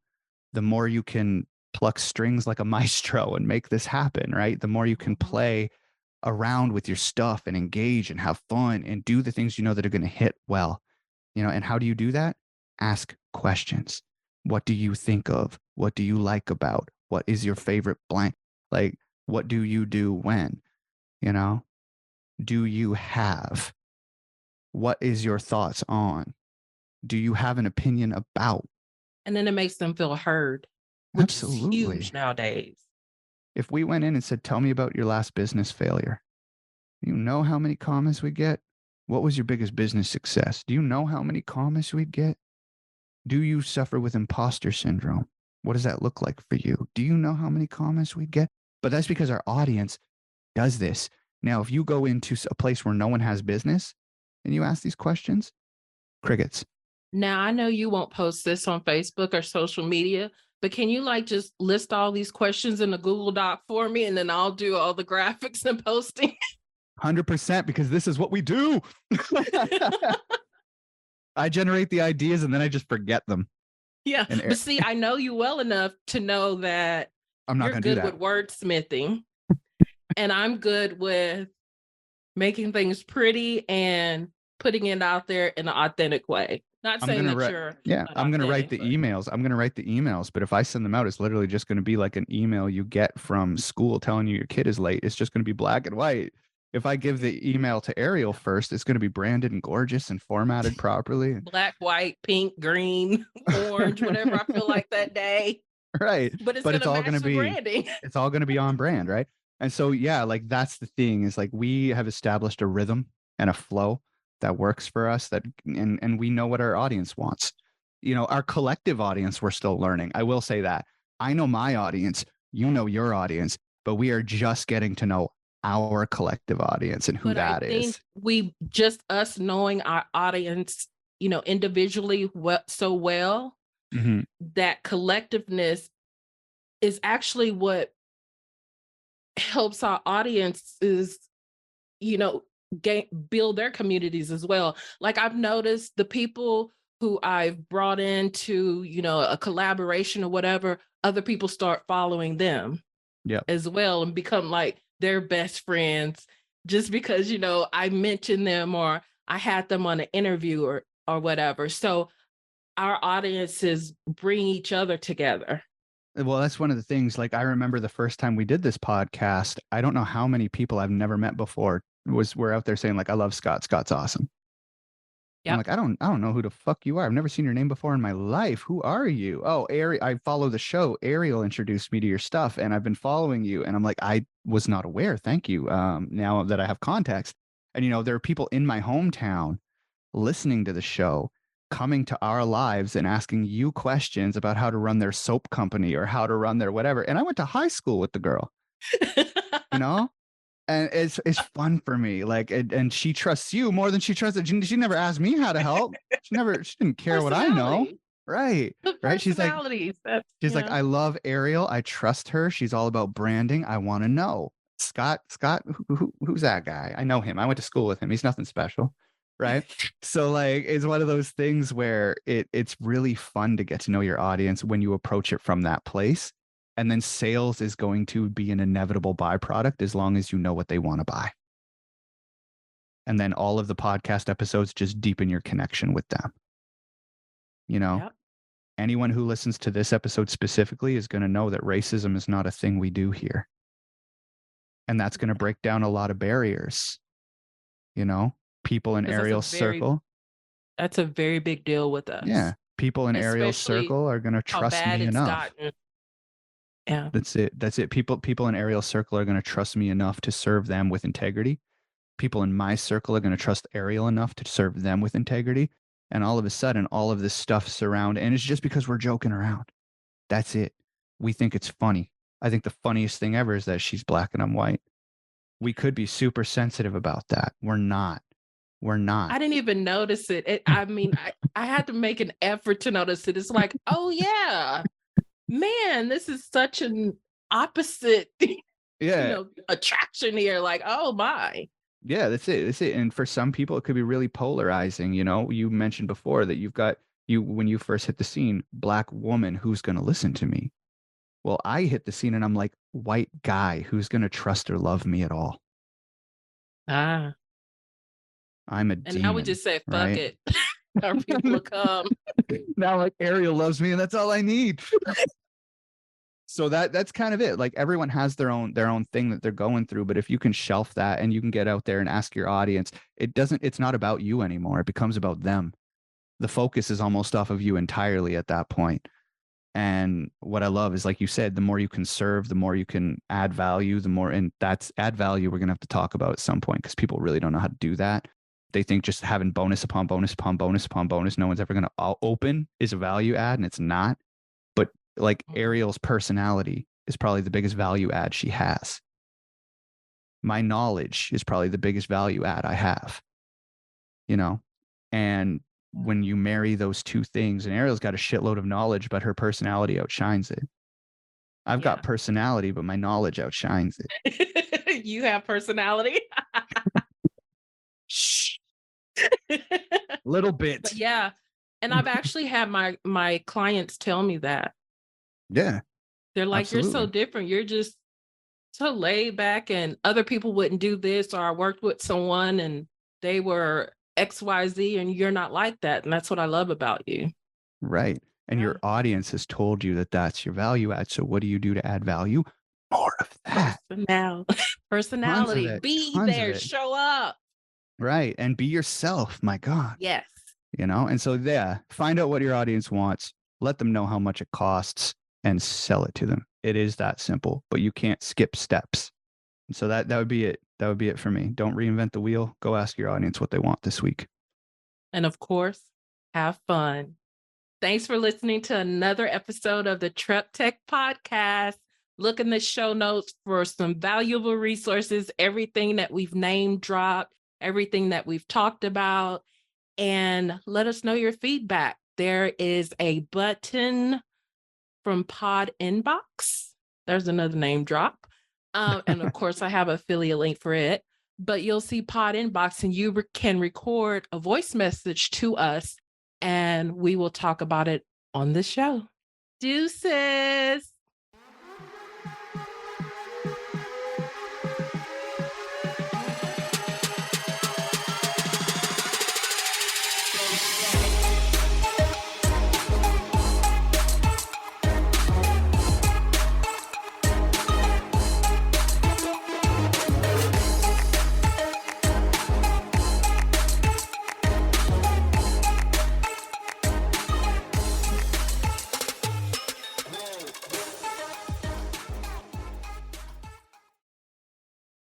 the more you can pluck strings like a maestro and make this happen, right? The more you can play around with your stuff and engage and have fun and do the things that are going to hit well. And how do you do that? Ask questions. What do you think of? What do you like about? What is your favorite blank? Like, what do you do when? Do you have? What is your thoughts on? Do you have an opinion about? And then it makes them feel heard, which Absolutely. is huge nowadays. If we went in and said, tell me about your last business failure, you know how many comments we get? What was your biggest business success? Do you know how many comments we'd get? Do you suffer with imposter syndrome? What does that look like for you? Do you know how many comments we'd get? But that's because our audience does this. Now, if you go into a place where no one has business and you ask these questions, crickets. Now, I know you won't post this on Facebook or social media, but can you just list all these questions in a Google Doc for me, and then I'll do all the graphics and posting? 100%, because this is what we do. I generate the ideas and then I just forget them. Yeah. But see, I know you well enough to know that I'm not you're going to do good that. with wordsmithing, and I'm good with making things pretty and putting it out there in an authentic way. Not saying that you're. Yeah, I'm going to write the emails. I'm going to write the emails. But if I send them out, it's literally just going to be like an email you get from school telling you your kid is late. It's just going to be black and white. If I give the email to Airial first, it's going to be branded and gorgeous and formatted properly. Black, white, pink, green, orange, whatever I feel like that day. Right. But it's all going to be branding. It's all going to be on brand, right? And so, yeah, like that's the thing is like we have established a rhythm and a flow that works for us and we know what our audience wants. Our collective audience, we're still learning. I will say that. I know my audience, you know your audience, but we are just getting to know our collective audience and who that is. We just us knowing our audience, individually so well, that collectiveness is actually what helps our audiences, build their communities as well. Like I've noticed the people who I've brought into, a collaboration or whatever, other people start following them Yep. as well and become like their best friends just because, I mentioned them or I had them on an interview or whatever. So our audiences bring each other together. Well, that's one of the things. Like, I remember the first time we did this podcast, I don't know how many people I've never met before were out there saying, like, I love Scott. Scott's awesome. I'm Yep. like, I don't know who the fuck you are. I've never seen your name before in my life. Who are you? Oh, I follow the show. Airial introduced me to your stuff, and I've been following you. And I'm like, I was not aware. Thank you. Now that I have context, and there are people in my hometown listening to the show, coming to our lives and asking you questions about how to run their soap company or how to run their whatever. And I went to high school with the girl, you know? And it's fun for me. Like, and she trusts you more than she trusted. She never asked me how to help. She didn't care what I know. Personality. Right. The Right. personalities. That's She's like, I love Airial. I trust her. She's all about branding. I want to know. Scott, who's that guy? I know him. I went to school with him. He's nothing special. Right. So like it's one of those things where it's really fun to get to know your audience when you approach it from that place. And then sales is going to be an inevitable byproduct as long as you know what they want to buy. And then all of the podcast episodes just deepen your connection with them. Yep. Anyone who listens to this episode specifically is going to know that racism is not a thing we do here. And that's going to break down a lot of barriers. People in 'Cause Airial's circle. that's a very big deal with Yeah. us, People in Airial's especially circle are going to how trust bad me it's enough. gotten. Yeah. That's it. People in Airial's circle are going to trust me enough to serve them with integrity. People in my circle are going to trust Airial enough to serve them with integrity. And all of a sudden, all of this stuff surround, and it's just because we're joking around. That's it. We think it's funny. I think the funniest thing ever is that she's black and I'm white. We could be super sensitive about that. We're not. We're not. I didn't even notice it. I mean, I had to make an effort to notice it. It's like, oh yeah, man, this is such an opposite, Yeah. attraction here. Like, oh my. Yeah, that's it. That's it. And for some people, it could be really polarizing. You mentioned before that you've got when you first hit the scene, black woman who's going to listen to me. Well, I hit the scene and I'm like, white guy who's going to trust or love me at all. Ah. I'm a And demon. now we just say, fuck right? it. Our people will come. Now like Airial loves me and that's all I need. So that's kind of it. Like everyone has their own thing that they're going through, but if you can shelf that and you can get out there and ask your audience, it's not about you anymore. It becomes about them. The focus is almost off of you entirely at that point. And what I love is, like you said, the more you can serve, the more you can add value, and that's add value we're going to have to talk about at some point because people really don't know how to do that. They think just having bonus upon bonus upon bonus upon bonus, no one's ever going to open is a value add, and it's not. But like Airial's personality is probably the biggest value add she has. My knowledge is probably the biggest value add I have. And when you marry those two things, and Airial's got a shitload of knowledge, but her personality outshines it. I've got personality, but my knowledge outshines it. You have personality. Shh. Little bit. But yeah. And I've actually had my clients tell me that. Yeah. They're like, absolutely. You're so different. You're just so laid back and other people wouldn't do this. Or I worked with someone and they were XYZ and you're not like that. And that's what I love about you. Right. And your audience has told you that that's your value add. So what do you do to add value? More of that. Personality. Be there. Show up. Right. And be yourself. My God. Yes. And so find out what your audience wants. Let them know how much it costs and sell it to them. It is that simple, but you can't skip steps. And so that would be it. That would be it for me. Don't reinvent the wheel. Go ask your audience what they want this week. And of course, have fun. Thanks for listening to another episode of the Trep Tech Podcast. Look in the show notes for some valuable resources, everything that we've name dropped, everything that we've talked about, and let us know your feedback. There is a button from Pod Inbox. There's another name drop. And of course, I have an affiliate link for it. but you'll see Pod Inbox and you can record a voice message to us and we will talk about it on the show. Deuces.